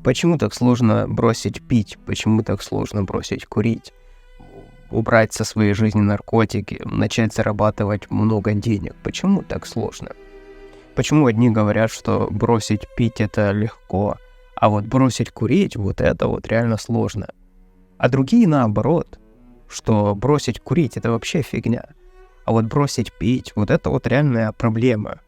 Почему так сложно бросить пить? Почему так сложно бросить курить? Убрать со своей жизни наркотики, начать зарабатывать много денег? Почему так сложно? Почему одни говорят, что бросить пить это легко, а вот бросить курить вот это вот реально сложно? А другие наоборот, что бросить курить это вообще фигня, а вот бросить пить вот это вот реальная проблема.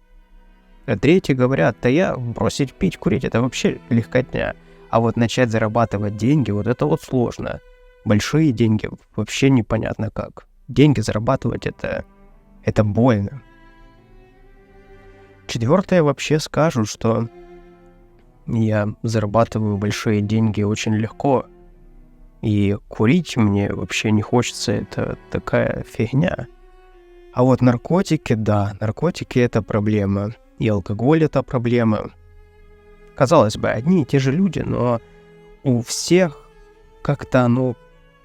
А третьи говорят, да я бросить пить, курить это вообще легкотня, а вот начать зарабатывать деньги вот это вот сложно. Большие деньги вообще непонятно как. Деньги зарабатывать это больно. Четвертые вообще скажут, что я зарабатываю большие деньги очень легко, и курить мне вообще не хочется, это такая фигня. А вот наркотики, да, наркотики это проблема, и алкоголь это проблема. Казалось бы, одни и те же люди, но у всех как-то оно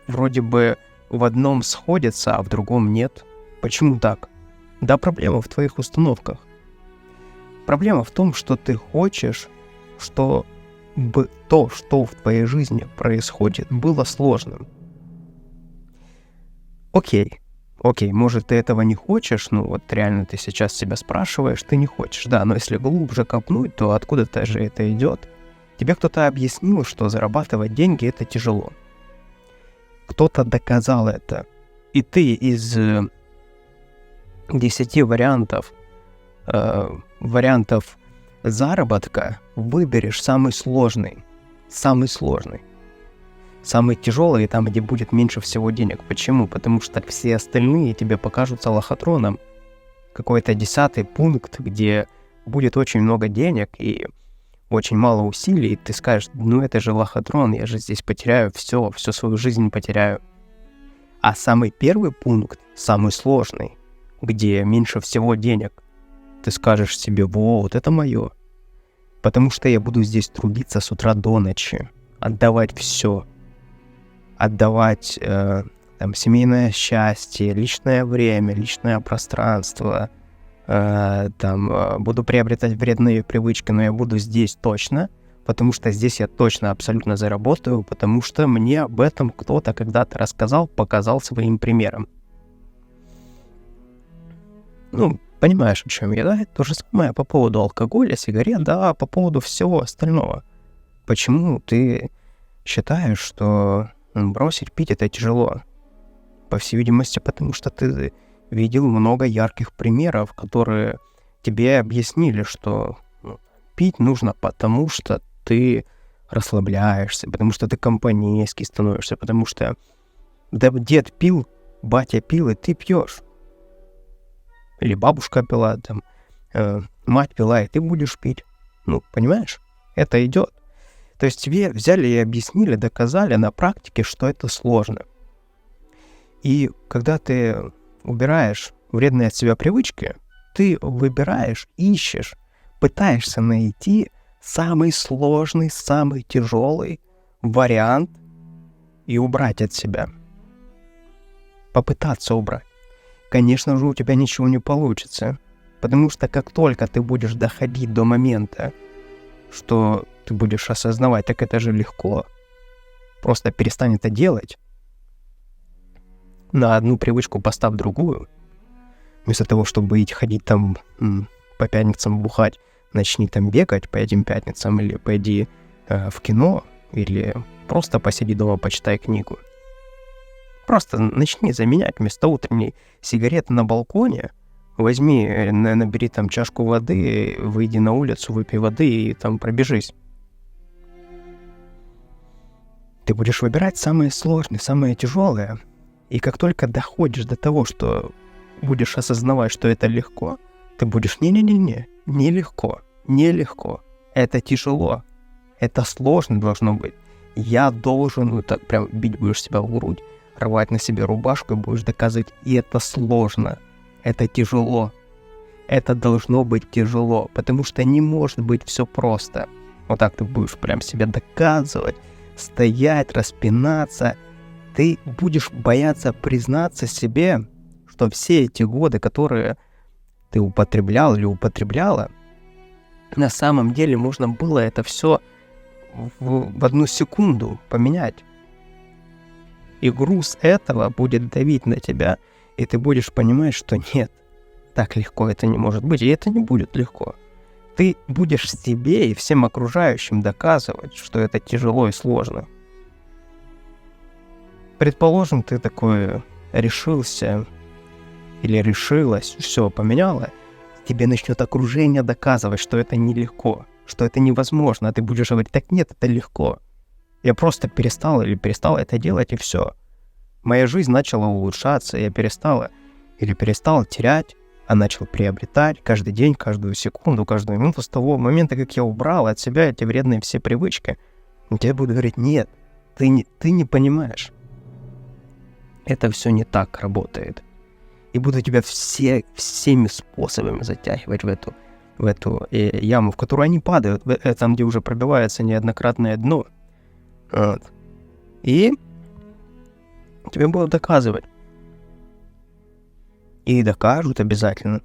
вроде бы в одном сходится, а в другом нет. Почему так? Да, проблема в твоих установках. Проблема в том, что ты хочешь, чтобы то, что в твоей жизни происходит, было сложным. Окей, может, ты этого не хочешь, ну вот реально ты сейчас себя спрашиваешь, ты не хочешь, да, но если глубже копнуть, то откуда-то же это идет. Тебе кто-то объяснил, что зарабатывать деньги это тяжело. Кто-то доказал это. И ты из 10 вариантов заработка выберешь самый сложный, самый тяжелый, и там, где будет меньше всего денег. Почему? Потому что все остальные тебе покажутся лохотроном. Какой-то 10-й пункт, где будет очень много денег и очень мало усилий, и ты скажешь, ну это же лохотрон, я же здесь потеряю всю свою жизнь потеряю. А самый первый пункт, самый сложный, где меньше всего денег, ты скажешь себе, вот это мое. Потому что я буду здесь трудиться с утра до ночи, отдавать все. Отдавать семейное счастье, личное время, личное пространство. Буду приобретать вредные привычки, но я буду здесь точно, потому что здесь я точно абсолютно заработаю, потому что мне об этом кто-то когда-то рассказал, показал своим примером. Ну, понимаешь, о чем я, да? Это то же самое по поводу алкоголя, сигарет, да, по поводу всего остального. Почему ты считаешь, что бросить пить это тяжело? По всей видимости, потому что ты видел много ярких примеров, которые тебе объяснили, что пить нужно потому, что ты расслабляешься, потому что ты компанейский становишься, потому что да, дед пил, батя пил, и ты пьешь. Или бабушка пила, мать пила, и ты будешь пить. Ну, понимаешь? Это идет. То есть тебе взяли и объяснили, доказали на практике, что это сложно. И когда ты убираешь вредные от себя привычки, ты выбираешь, ищешь, пытаешься найти самый сложный, самый тяжелый вариант и убрать от себя. Попытаться убрать. Конечно же, у тебя ничего не получится, потому что как только ты будешь доходить до момента, что ты будешь осознавать, так это же легко, просто перестань это делать, на одну привычку поставь другую, вместо того, чтобы ходить там по пятницам бухать, начни там бегать по этим пятницам, или пойди в кино, или просто посиди дома, почитай книгу. Просто начни заменять вместо утренней сигареты на балконе, возьми, набери там чашку воды, выйди на улицу, выпей воды и там пробежись. Ты будешь выбирать самое сложное, самое тяжелое, и как только доходишь до того, что будешь осознавать, что это легко, ты будешь не легко, это тяжело, это сложно должно быть. Я должен, так прям бить будешь себя в грудь, рвать на себе рубашку и будешь доказывать, и это сложно, это тяжело, это должно быть тяжело, потому что не может быть все просто. Вот так ты будешь прям себе доказывать, стоять, распинаться. Ты будешь бояться признаться себе, что все эти годы, которые ты употреблял или употребляла, на самом деле можно было это все в одну секунду поменять. И груз этого будет давить на тебя, и ты будешь понимать, что нет, так легко это не может быть, и это не будет легко. Ты будешь себе и всем окружающим доказывать, что это тяжело и сложно. Предположим, ты такой решился или решилась, все поменяла, тебе начнет окружение доказывать, что это нелегко, что это невозможно, а ты будешь говорить, так нет, это легко. Я просто перестала это делать, и все. Моя жизнь начала улучшаться, я перестал терять, а начал приобретать каждый день, каждую секунду, каждую минуту с того момента, как я убрал от себя эти вредные все привычки. И тебе будут говорить, нет, ты не понимаешь. Это все не так работает. И буду тебя всеми способами затягивать в эту яму, в которую они падают, там, где уже пробивается неоднократное дно. Вот. И тебе будут доказывать. И докажут обязательно.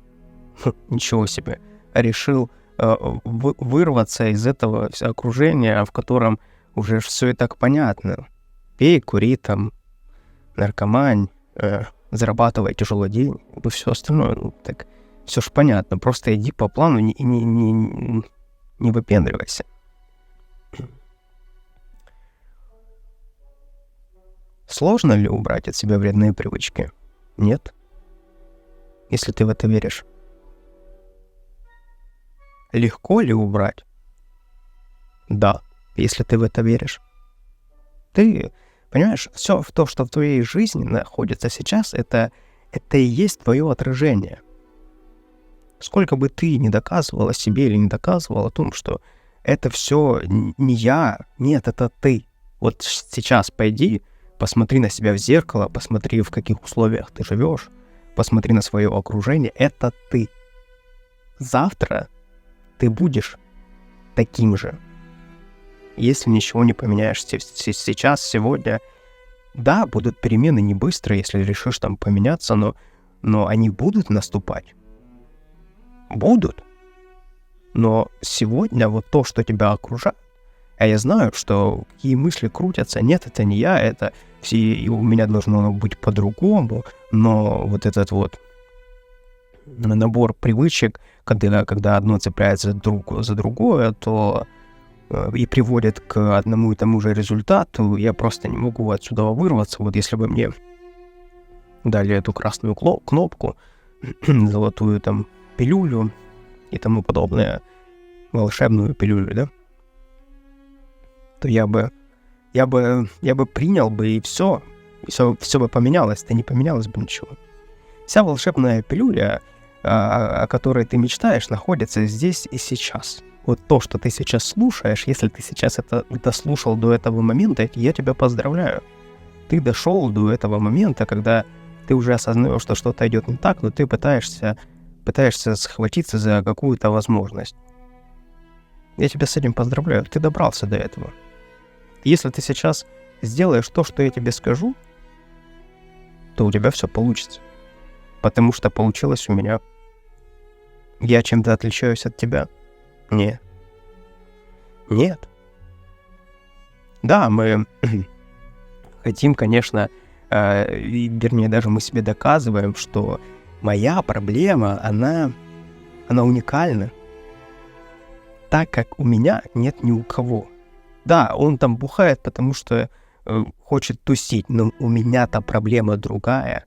Ничего себе. Решил вырваться из этого окружения, в котором уже все и так понятно. Пей, кури, там, наркомань, зарабатывай тяжелый день, и все остальное. Ну, так все ж понятно. Просто иди по плану и не выпендривайся. Сложно ли убрать от себя вредные привычки? Нет. Если ты в это веришь. Легко ли убрать? Да, если ты в это веришь. Ты понимаешь, все то, что в твоей жизни находится сейчас, это и есть твое отражение. Сколько бы ты ни доказывала себе или не доказывала о том, что это все не я, нет, это ты. Вот сейчас пойди, посмотри на себя в зеркало, посмотри, в каких условиях ты живешь, посмотри на свое окружение, это ты. Завтра ты будешь таким же. Если ничего не поменяешь сейчас, сегодня, да, будут перемены не быстро, если решишь там поменяться, но они будут наступать. Будут. Но сегодня вот то, что тебя окружает, а я знаю, что какие мысли крутятся, нет, это не я, это все, и у меня должно быть по-другому, но вот этот вот набор привычек, когда одно цепляется за другое, то и приводит к одному и тому же результату, я просто не могу отсюда вырваться. Вот если бы мне дали эту красную кнопку, золотую там пилюлю и тому подобное, волшебную пилюлю, да, то я бы принял бы, и все бы поменялось, да не поменялось бы ничего. Вся волшебная пилюля, о которой ты мечтаешь, находится здесь и сейчас. Вот то, что ты сейчас слушаешь, если ты сейчас это дослушал до этого момента, я тебя поздравляю. Ты дошел до этого момента, когда ты уже осознаешь, что что-то идет не так, но ты пытаешься схватиться за какую-то возможность. Я тебя с этим поздравляю, ты добрался до этого. Если ты сейчас сделаешь то, что я тебе скажу, то у тебя все получится. Потому что получилось у меня. Я чем-то отличаюсь от тебя? Нет. Нет. Да, мы хотим, конечно, вернее, даже мы себе доказываем, что моя проблема, она уникальна. Так как у меня нет ни у кого. Да, он там бухает, потому что хочет тусить, но у меня-то проблема другая.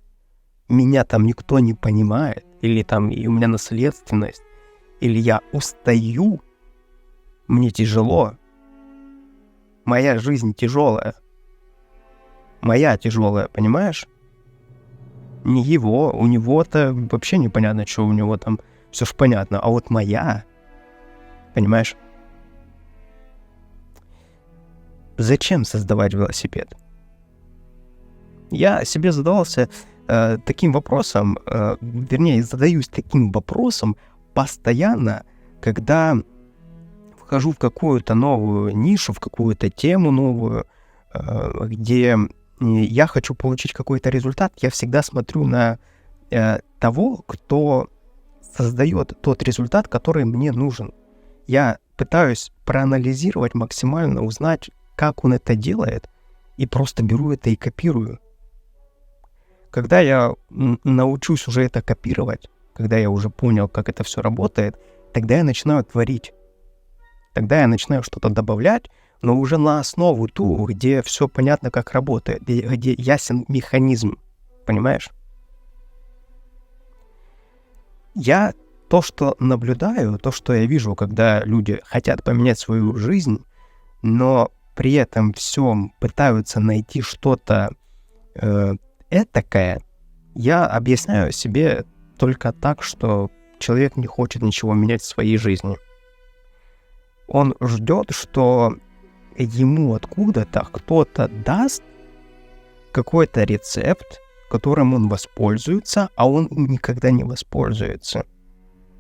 Меня там никто не понимает, или там и у меня наследственность, или я устаю, мне тяжело. Моя жизнь тяжелая. Моя тяжелая, понимаешь? Не его, у него-то вообще непонятно, что у него там, все ж понятно, а вот моя, понимаешь? Зачем создавать велосипед? Я себе задавался таким вопросом, вернее, задаюсь таким вопросом постоянно, когда вхожу в какую-то новую нишу, в какую-то тему новую, где я хочу получить какой-то результат, я всегда смотрю на того, кто создает тот результат, который мне нужен. Я пытаюсь проанализировать максимально, узнать, как он это делает, и просто беру это и копирую. Когда я научусь уже это копировать, когда я уже понял, как это все работает, тогда я начинаю творить. Тогда я начинаю что-то добавлять, но уже на основу ту, где все понятно, как работает, где ясен механизм. Понимаешь? Я то, что наблюдаю, то, что я вижу, когда люди хотят поменять свою жизнь, но при этом всем пытаются найти что-то этакое, я объясняю себе только так, что человек не хочет ничего менять в своей жизни. Он ждет, что ему откуда-то кто-то даст какой-то рецепт, которым он воспользуется, а он им никогда не воспользуется.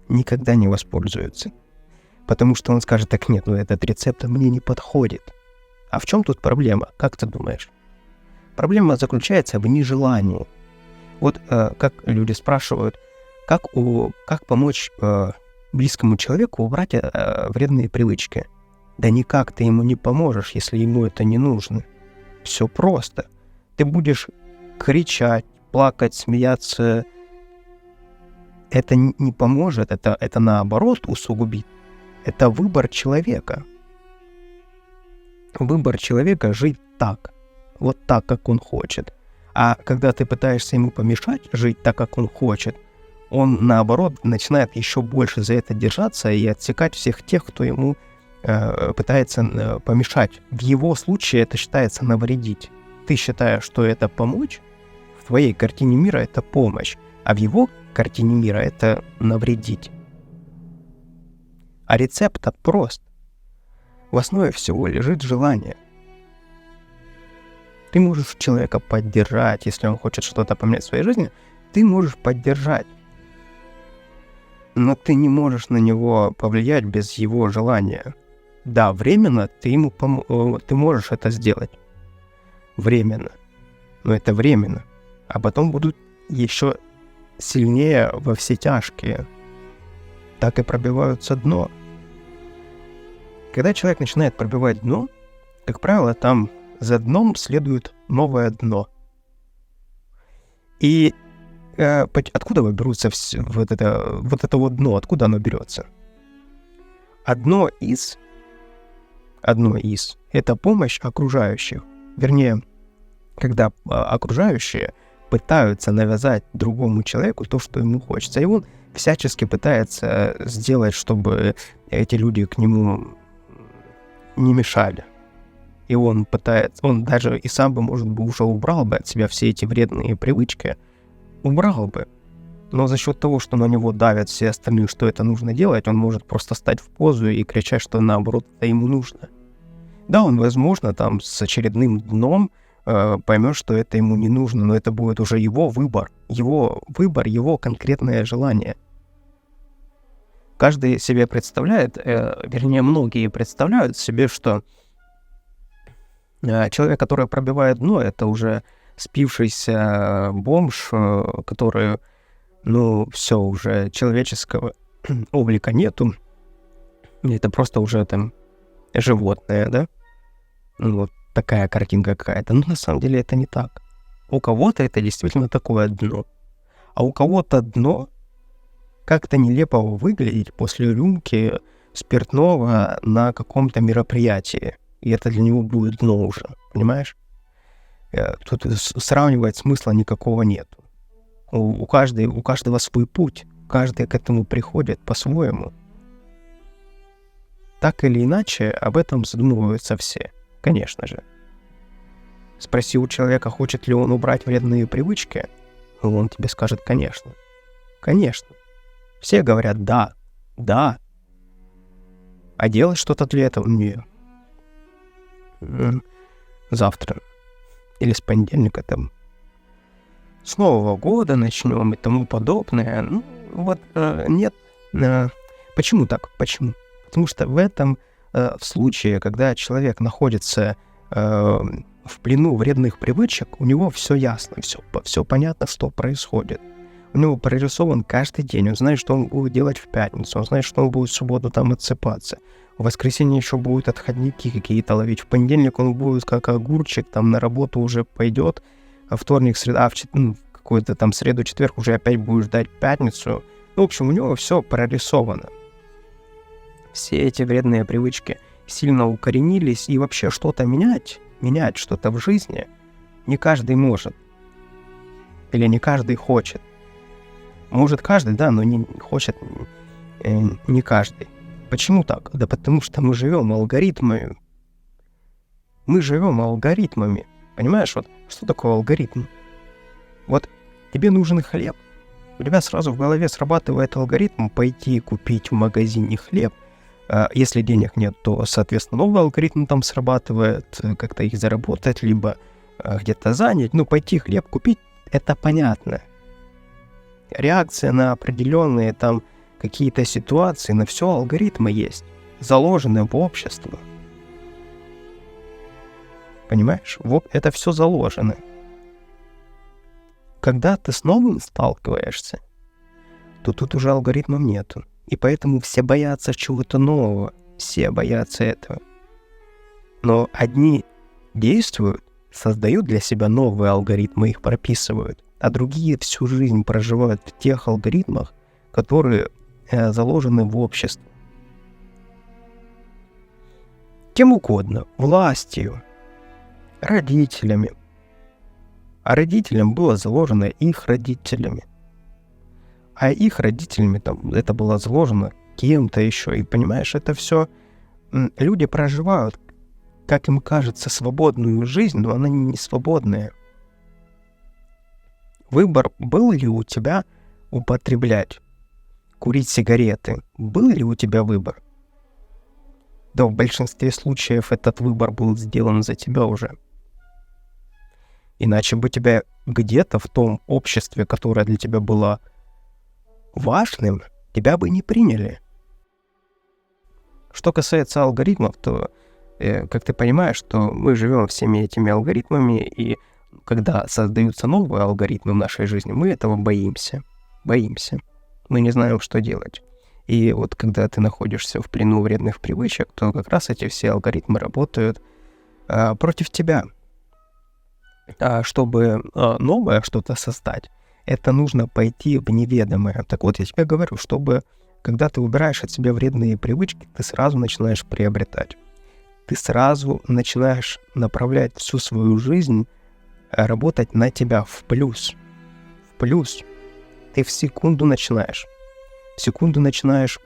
Никогда не воспользуется. Потому что он скажет: так нет, этот рецепт мне не подходит. А в чем тут проблема? Как ты думаешь? Проблема заключается в нежелании. Вот как люди спрашивают, как помочь близкому человеку убрать вредные привычки? Да никак ты ему не поможешь, если ему это не нужно. Все просто. Ты будешь кричать, плакать, смеяться. Это не поможет, это наоборот усугубит. Это выбор человека. Выбор человека жить так, вот так, как он хочет. А когда ты пытаешься ему помешать жить так, как он хочет, он, наоборот, начинает еще больше за это держаться и отсекать всех тех, кто ему пытается помешать. В его случае это считается навредить. Ты считаешь, что это помочь, в твоей картине мира это помощь, а в его картине мира это навредить. А рецепт прост. В основе всего лежит желание. Ты можешь человека поддержать, если он хочет что-то поменять в своей жизни, ты можешь поддержать. Но ты не можешь на него повлиять без его желания. Да, временно ты можешь это сделать. Временно. Но это временно. А потом будут еще сильнее во все тяжкие. Так и пробиваются дно. Когда человек начинает пробивать дно, как правило, там за дном следует новое дно. И откуда берутся вот это дно? Откуда оно берется? Одно из — это помощь окружающих. Вернее, когда окружающие пытаются навязать другому человеку то, что ему хочется. И он всячески пытается сделать, чтобы эти люди к нему не мешали. И он даже и сам бы, может быть, уже убрал бы от себя все эти вредные привычки. Убрал бы. Но за счет того, что на него давят все остальные, что это нужно делать, он может просто стать в позу и кричать, что наоборот это ему нужно. Да, он, возможно, там с очередным дном поймет, что это ему не нужно, но это будет уже его выбор. Его конкретное желание. Каждый себе представляет, многие представляют себе, что человек, который пробивает дно, это уже спившийся бомж, который, все, уже человеческого облика нету. Это просто уже там животное, да? Вот такая картинка какая-то. Но на самом деле это не так. У кого-то это действительно такое дно. А у кого-то дно как-то нелепо выглядит после рюмки спиртного на каком-то мероприятии. И это для него будет дно уже, понимаешь? Тут сравнивать смысла никакого нет. У каждого свой путь. Каждый к этому приходит по-своему. Так или иначе, об этом задумываются все. Конечно же. Спроси у человека, хочет ли он убрать вредные привычки, он тебе скажет: конечно. Конечно. Все говорят да. А делать что-то для этого не. Завтра. Или с понедельника там. С Нового года начнем и тому подобное. Нет. Почему так? Почему? Потому что в этом в случае, когда человек находится в плену вредных привычек, у него все ясно, все понятно, что происходит. у него прорисован каждый день. Он знает, что он будет делать в пятницу, он знает, что он будет в субботу там отсыпаться. В воскресенье еще будет отходники какие-то ловить. В понедельник он будет как огурчик, там на работу уже пойдет, а вторник, среда, какую-то там среду, четверг уже опять будет ждать пятницу. Ну, в общем, у него все прорисовано. Все эти вредные привычки сильно укоренились, и вообще что-то менять что-то в жизни не каждый может. Или не каждый хочет. Может каждый, да, но не хочет не каждый. Почему так? Да потому что мы живем алгоритмами. Мы живем алгоритмами. Понимаешь, вот что такое алгоритм? Вот тебе нужен хлеб. У тебя сразу в голове срабатывает алгоритм пойти купить в магазине хлеб. Если денег нет, то, соответственно, новый алгоритм там срабатывает, как-то их заработать, либо где-то занять. Ну, пойти хлеб купить, это понятно. Реакция на определенные там какие-то ситуации, на все алгоритмы есть, заложены в общество. Понимаешь? Это все заложено. Когда ты с новым сталкиваешься, то тут уже алгоритмов нету. И поэтому все боятся чего-то нового. Все боятся этого. Но одни действуют, создают для себя новые алгоритмы, их прописывают, а другие всю жизнь проживают в тех алгоритмах, которые заложены в обществе. Кем угодно. Властью, родителями. А родителям было заложено их родителями. А их родителями там это было заложено кем-то еще. И понимаешь, это все люди проживают, как им кажется, свободную жизнь, но она не свободная. Выбор был ли у тебя употреблять, курить сигареты? Был ли у тебя выбор? Да, в большинстве случаев этот выбор был сделан за тебя уже. Иначе бы тебя где-то в том обществе, которое для тебя было важным, тебя бы не приняли. Что касается алгоритмов, то, как ты понимаешь, что мы живем всеми этими алгоритмами, и когда создаются новые алгоритмы в нашей жизни, мы этого боимся. Мы не знаем, что делать. И вот когда ты находишься в плену вредных привычек, то как раз эти все алгоритмы работают против тебя. А чтобы новое что-то создать, это нужно пойти в неведомое. Так вот, я тебе говорю, чтобы, когда ты убираешь от себя вредные привычки, ты сразу начинаешь приобретать. Ты сразу начинаешь направлять всю свою жизнь, работать на тебя в плюс. В плюс. Ты в секунду начинаешь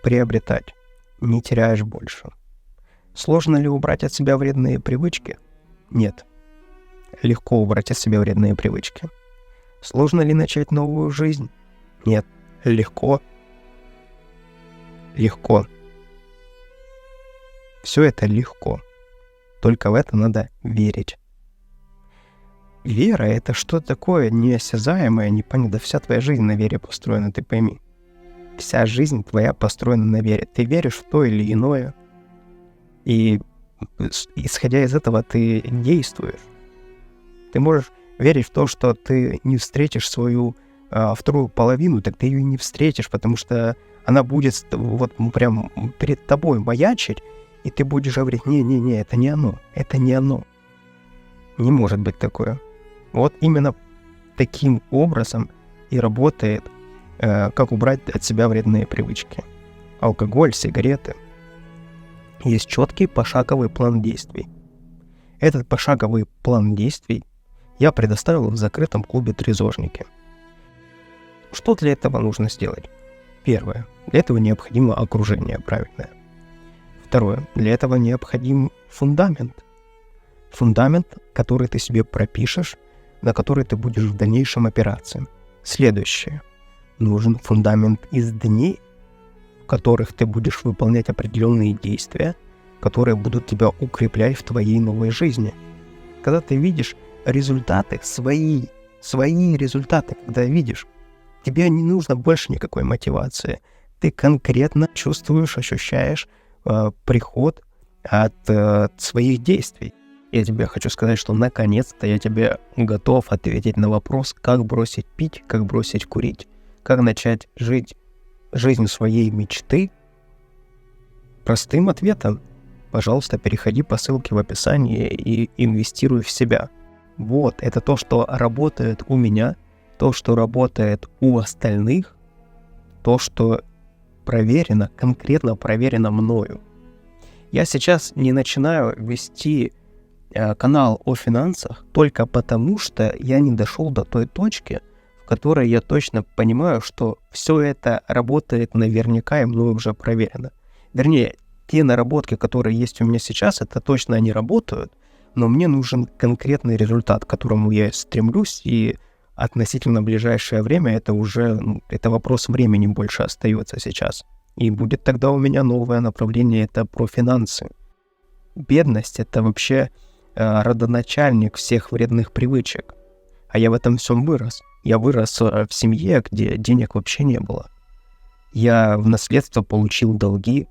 приобретать. Не теряешь больше. Сложно ли убрать от себя вредные привычки? Нет. Легко убрать от себя вредные привычки. Сложно ли начать новую жизнь? Нет. Легко. Все это легко. Только в это надо верить. Вера — это что-то такое неосязаемое, непонятное. Да вся твоя жизнь на вере построена, ты пойми. Вся жизнь твоя построена на вере. Ты веришь в то или иное. И исходя из этого ты действуешь. Ты можешь верить в то, что ты не встретишь свою вторую половину, так ты ее не встретишь, потому что она будет вот прям перед тобой маячить, и ты будешь говорить: не, это не оно. Не может быть такое. Вот именно таким образом и работает, как убрать от себя вредные привычки. Алкоголь, сигареты. Есть четкий пошаговый план действий. Этот пошаговый план действий я предоставил в закрытом клубе «Трезожники». Что для этого нужно сделать? Первое. Для этого необходимо окружение правильное. Второе. Для этого необходим фундамент. Фундамент, который ты себе пропишешь, на который ты будешь в дальнейшем опираться. Следующее. Нужен фундамент из дней, в которых ты будешь выполнять определенные действия, которые будут тебя укреплять в твоей новой жизни. Когда ты видишь результаты, свои результаты, когда видишь, тебе не нужно больше никакой мотивации. Ты конкретно чувствуешь, ощущаешь приход от своих действий. Я тебе хочу сказать, что наконец-то я тебе готов ответить на вопрос, как бросить пить, как бросить курить. как начать жить жизнью своей мечты? Простым ответом. Пожалуйста, переходи по ссылке в описании и инвестируй в себя. Вот, это то, что работает у меня, то, что работает у остальных, то, что проверено, конкретно проверено мною. Я сейчас не начинаю вести канал о финансах только потому, что я не дошел до той точки, в которой я точно понимаю, что все это работает наверняка и мною уже проверено. Вернее, те наработки, которые есть у меня сейчас, это точно они работают, но мне нужен конкретный результат, к которому я стремлюсь, и относительно ближайшее время это уже, это вопрос времени больше остается сейчас. И будет тогда у меня новое направление, это про финансы. Бедность — это вообще родоначальник всех вредных привычек. А я в этом всем вырос. Я вырос в семье, где денег вообще не было. Я в наследство получил долги,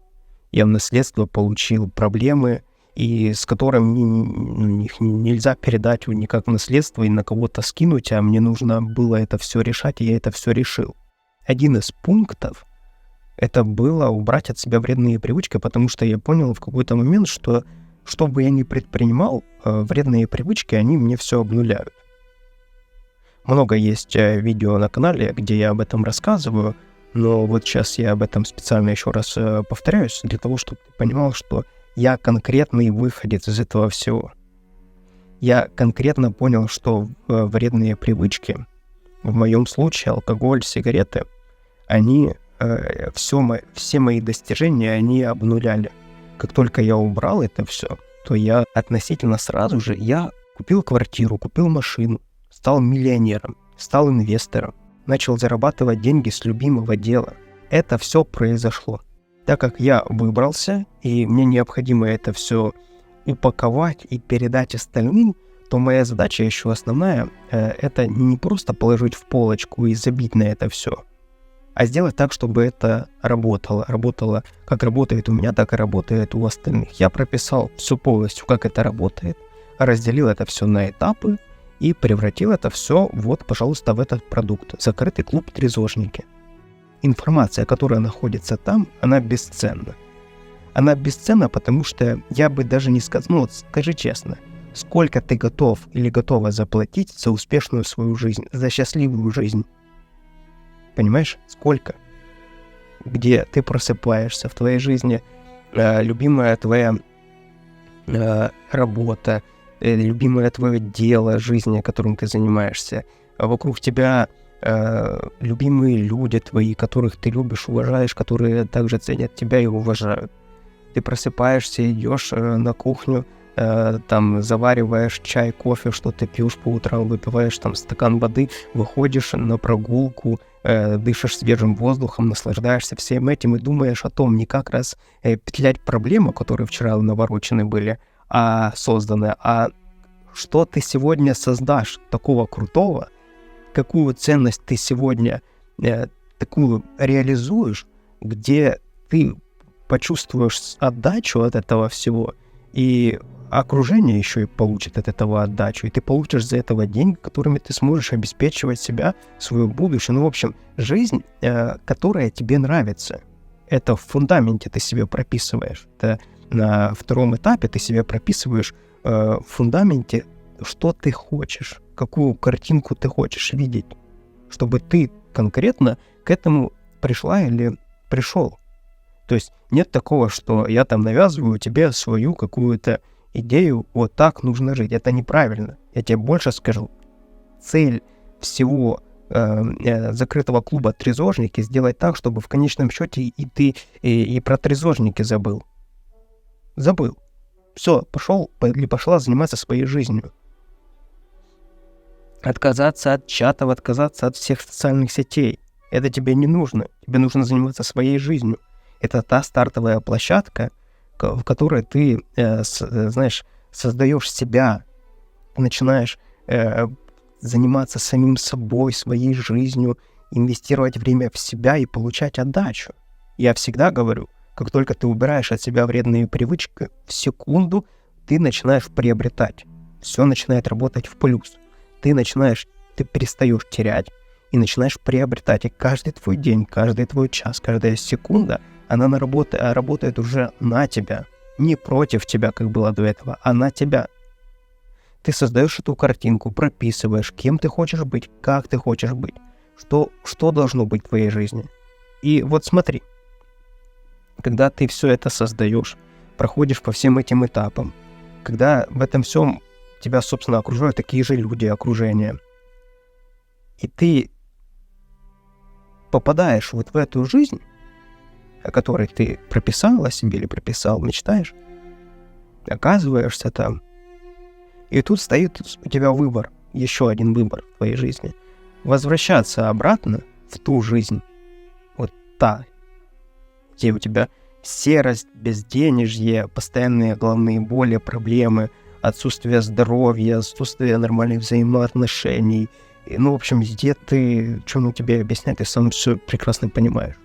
я в наследство получил проблемы, и с которыми их нельзя передать никак в наследство и на кого-то скинуть, а мне нужно было это все решать, и я это все решил. Один из пунктов — это было убрать от себя вредные привычки, потому что я понял в какой-то момент, что бы я ни предпринимал, вредные привычки, они мне все обнуляют. Много есть видео на канале, где я об этом рассказываю, но вот сейчас я об этом специально еще раз повторяюсь, для того, чтобы ты понимал, что я конкретный выходец из этого всего. Я конкретно понял, что вредные привычки, в моем случае алкоголь, сигареты, они все мои достижения, они обнуляли. Как только я убрал это все, то я относительно сразу же купил квартиру, купил машину, стал миллионером, стал инвестором, начал зарабатывать деньги с любимого дела. Это все произошло. Так как я выбрался, и мне необходимо это все упаковать и передать остальным, то моя задача еще основная — это не просто положить в полочку и забить на это все, а сделать так, чтобы это работало. Работало, как работает у меня, так и работает у остальных. Я прописал всю полностью, как это работает, разделил это все на этапы и превратил это все, вот, пожалуйста, в этот продукт. Закрытый клуб «Трезожники». Информация, которая находится там, она бесценна. Она бесценна, потому что я бы даже не сказал, вот скажи честно, сколько ты готов или готова заплатить за успешную свою жизнь, за счастливую жизнь? Понимаешь, сколько? Где ты просыпаешься в твоей жизни, любимая твоя работа, любимое твое дело жизни, которым ты занимаешься, вокруг тебя любимые люди твои, которых ты любишь, уважаешь, которые также ценят тебя и уважают. Ты просыпаешься, идешь на кухню, там завариваешь чай, кофе, что ты пьешь по утрам, выпиваешь там стакан воды, выходишь на прогулку, дышишь свежим воздухом, наслаждаешься всем этим и думаешь о том, не как раз петлять проблемы, которые вчера наворочены были, а созданы, а что ты сегодня создашь такого крутого, какую ценность ты сегодня такую реализуешь, где ты почувствуешь отдачу от этого всего, и окружение еще и получит от этого отдачу, и ты получишь за этого деньги, которыми ты сможешь обеспечивать себя, свое будущее. Ну, в общем, жизнь, которая тебе нравится. Это в фундаменте ты себе прописываешь. Это на втором этапе ты себе прописываешь в фундаменте, что ты хочешь, какую картинку ты хочешь видеть, чтобы ты конкретно к этому пришла или пришел. То есть нет такого, что я там навязываю тебе свою какую-то идею, вот так нужно жить. Это неправильно. Я тебе больше скажу. Цель всего закрытого клуба «Трезожники» сделать так, чтобы в конечном счете и ты и про трезожники забыл. Забыл. Все, пошел или пошла заниматься своей жизнью. Отказаться от чатов, отказаться от всех социальных сетей. Это тебе не нужно. Тебе нужно заниматься своей жизнью. Это та стартовая площадка, в которой ты, знаешь, создаешь себя, начинаешь заниматься самим собой, своей жизнью, инвестировать время в себя и получать отдачу. Я всегда говорю, как только ты убираешь от себя вредные привычки, в секунду ты начинаешь приобретать. Все начинает работать в плюс. Ты перестаешь терять. и начинаешь приобретать. И каждый твой день, каждый твой час, каждая секунда, она работает уже на тебя. Не против тебя, как было до этого, а на тебя. Ты создаешь эту картинку, прописываешь, кем ты хочешь быть, как ты хочешь быть, что должно быть в твоей жизни. И вот смотри, когда ты все это создаешь, проходишь по всем этим этапам, когда в этом всем тебя, собственно, окружают такие же люди, окружение, и ты попадаешь вот в эту жизнь, о которой ты прописала себе или прописал, мечтаешь, оказываешься там, и тут стоит у тебя выбор, еще один выбор в твоей жизни. Возвращаться обратно в ту жизнь, вот та, где у тебя серость, безденежье, постоянные головные боли, проблемы, отсутствие здоровья, отсутствие нормальных взаимоотношений. И, в общем, где ты, что тебе объяснять, ты сам все прекрасно понимаешь.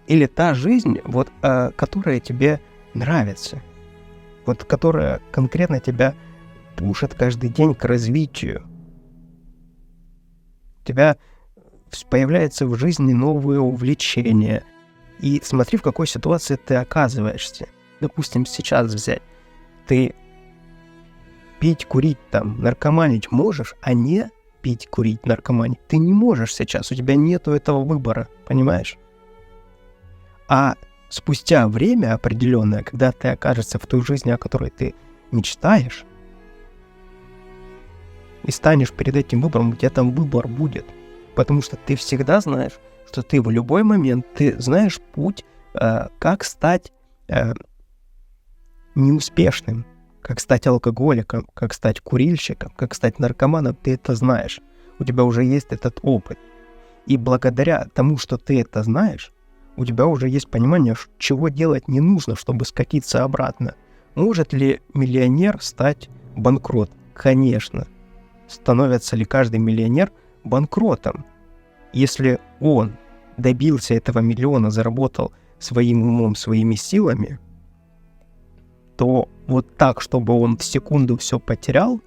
Или та жизнь, вот, которая тебе нравится, вот, которая конкретно тебя пушит каждый день к развитию. У тебя появляются в жизни новые увлечения. И смотри, в какой ситуации ты оказываешься. Допустим, сейчас взять. Ты пить, курить, наркоманить можешь, а не пить, курить, наркоманить. Ты не можешь сейчас, у тебя нету этого выбора, понимаешь? А спустя время определенное, когда ты окажешься в той жизни, о которой ты мечтаешь, и станешь перед этим выбором, у тебя там выбор будет. Потому что ты всегда знаешь, что ты в любой момент, ты знаешь путь, как стать неуспешным, как стать алкоголиком, как стать курильщиком, как стать наркоманом, ты это знаешь. У тебя уже есть этот опыт. И благодаря тому, что ты это знаешь, у тебя уже есть понимание, чего делать не нужно, чтобы скатиться обратно. Может ли миллионер стать банкротом? Конечно. Становится ли каждый миллионер банкротом? Если он добился этого миллиона, заработал своим умом, своими силами, то вот так, чтобы он в секунду все потерял,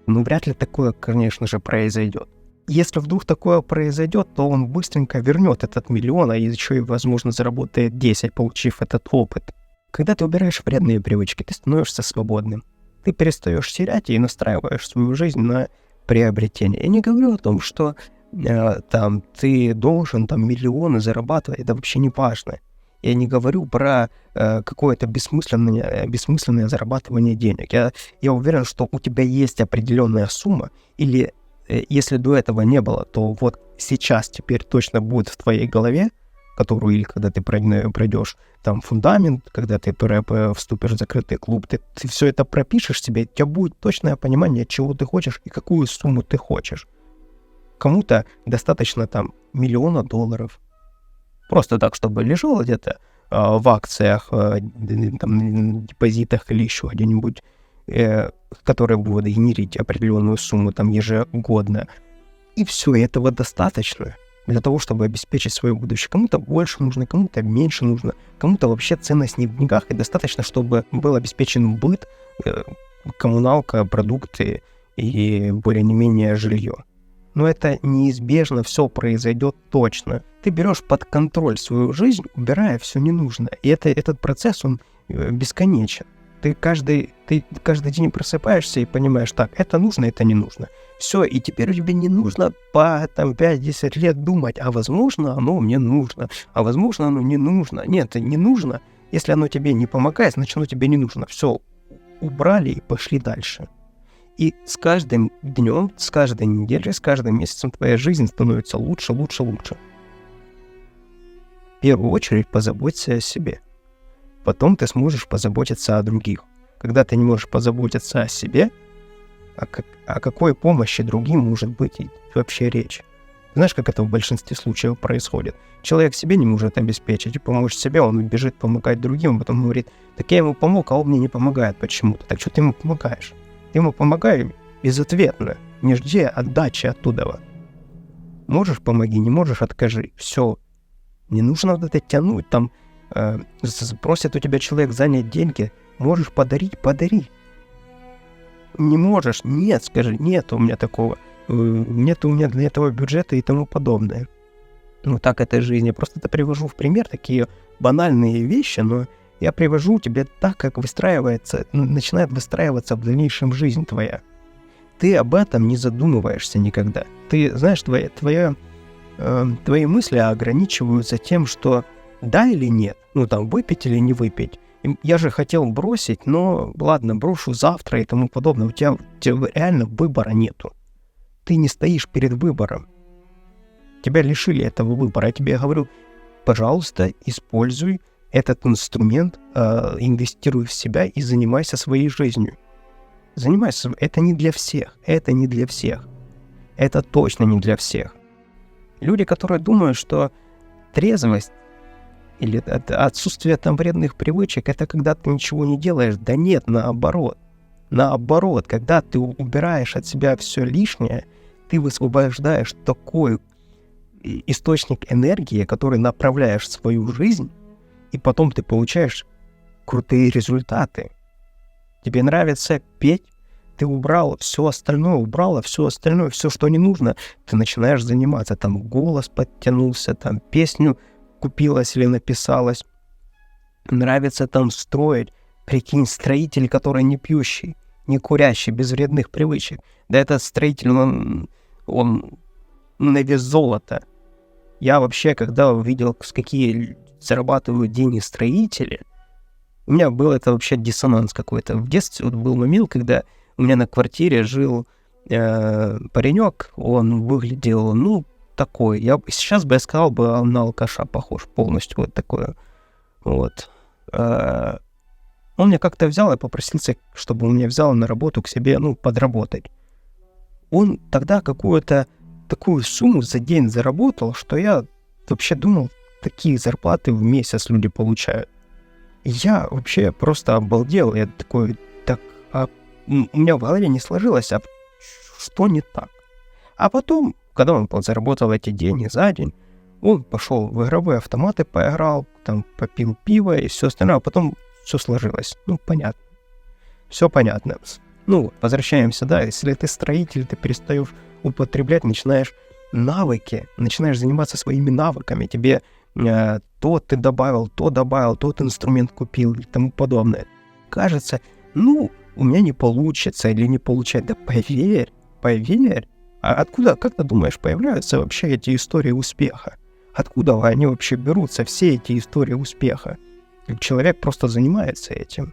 вряд ли такое, конечно же, произойдет. Если вдруг такое произойдет, то он быстренько вернет этот миллион, а еще и, возможно, заработает 10, получив этот опыт. Когда ты убираешь вредные привычки, ты становишься свободным. Ты перестаешь терять и настраиваешь свою жизнь на приобретение. Я не говорю о том, что ты должен миллионы зарабатывать, это вообще не важно. Я не говорю про какое-то бессмысленное зарабатывание денег. Я уверен, что у тебя есть определенная сумма, или если до этого не было, то вот сейчас теперь точно будет в твоей голове, которую, или когда ты пройдешь фундамент, когда ты вступишь в закрытый клуб, ты все это пропишешь себе, у тебя будет точное понимание, чего ты хочешь и какую сумму ты хочешь. Кому-то достаточно $1 миллион. Просто так, чтобы лежало где-то в акциях, депозитах или еще где-нибудь, которые будут генерить определенную сумму ежегодно. И все, этого достаточно для того, чтобы обеспечить свое будущее. Кому-то больше нужно, кому-то меньше нужно, кому-то вообще ценность не в деньгах, и достаточно, чтобы был обеспечен быт, коммуналка, продукты и более-не-менее жилье. Но это неизбежно, все произойдет точно. Ты берешь под контроль свою жизнь, убирая все ненужное. И этот процесс, он бесконечен. Ты каждый день просыпаешься и понимаешь, так, это нужно, это не нужно. Все, и теперь тебе не нужно по 5-10 лет думать, а возможно оно мне нужно, а возможно оно не нужно. Нет, не нужно. Если оно тебе не помогает, значит оно тебе не нужно. Все, убрали и пошли дальше. И с каждым днем, с каждой неделей, с каждым месяцем твоя жизнь становится лучше, лучше, лучше. В первую очередь позаботься о себе. Потом ты сможешь позаботиться о других. Когда ты не можешь позаботиться о себе, о какой помощи другим может быть вообще речь? Знаешь, как это в большинстве случаев происходит? Человек себе не может обеспечить и помочь себе, он бежит помогать другим, а потом говорит, так я ему помог, а он мне не помогает почему-то. Так что ты ему помогаешь? Ты ему помогай безответно, не жди отдачи оттуда. Можешь — помоги, не можешь — откажи. Все. Не нужно вот это тянуть, просит у тебя человек занять деньги, можешь подарить — подари. Не можешь — нет, скажи, нет у меня такого. нет у меня для этого бюджета и тому подобное. Ну, так это жизнь. Я просто это привожу в пример, такие банальные вещи, но я привожу тебе так, как начинает выстраиваться в дальнейшем жизнь твоя. Ты об этом не задумываешься никогда. Ты, знаешь, твои мысли ограничиваются тем, что да или нет, выпить или не выпить. Я же хотел бросить, но ладно, брошу завтра и тому подобное. У тебя реально выбора нету. Ты не стоишь перед выбором. Тебя лишили этого выбора. Я тебе говорю, пожалуйста, используй этот инструмент, инвестируй в себя и занимайся своей жизнью. Занимайся. Это не для всех. Это не для всех. Это точно не для всех. Люди, которые думают, что трезвость или отсутствие вредных привычек, это когда ты ничего не делаешь. Да нет, наоборот. Наоборот, когда ты убираешь от себя все лишнее, ты высвобождаешь такой источник энергии, который направляешь в свою жизнь, и потом ты получаешь крутые результаты. Тебе нравится петь, ты убрала все остальное, все, что не нужно, ты начинаешь заниматься. Там голос подтянулся, там песню купилась или написалась. Нравится там строить. Прикинь, строитель, который не пьющий, не курящий, без вредных привычек. Да этот строитель, он на вес золота. Я вообще, когда увидел, с какие зарабатывают деньги строители, у меня был это вообще диссонанс какой-то. В детстве был момент, когда у меня на квартире жил паренек, он выглядел, такой. Сейчас бы я сказал, он на алкаша похож полностью, вот такое. Вот. Он меня как-то взял и попросился, чтобы он меня взял на работу к себе, подработать. Он тогда какую-то такую сумму за день заработал, что я вообще думал, такие зарплаты в месяц люди получают. Я вообще просто обалдел. Я такой, у меня в голове не сложилось, а что не так? А потом, когда он заработал эти деньги за день, он пошел в игровые автоматы, поиграл, там попил пиво и все остальное, а потом все сложилось. Понятно. Все понятно. Возвращаемся, да, если ты строитель, ты перестаешь употреблять, начинаешь заниматься своими навыками, тебе то ты добавил, тот инструмент купил и тому подобное. Кажется, у меня не получится или не получается. Да поверь. А откуда, как ты думаешь, появляются вообще эти истории успеха? Откуда они вообще берутся, все эти истории успеха? Человек просто занимается этим.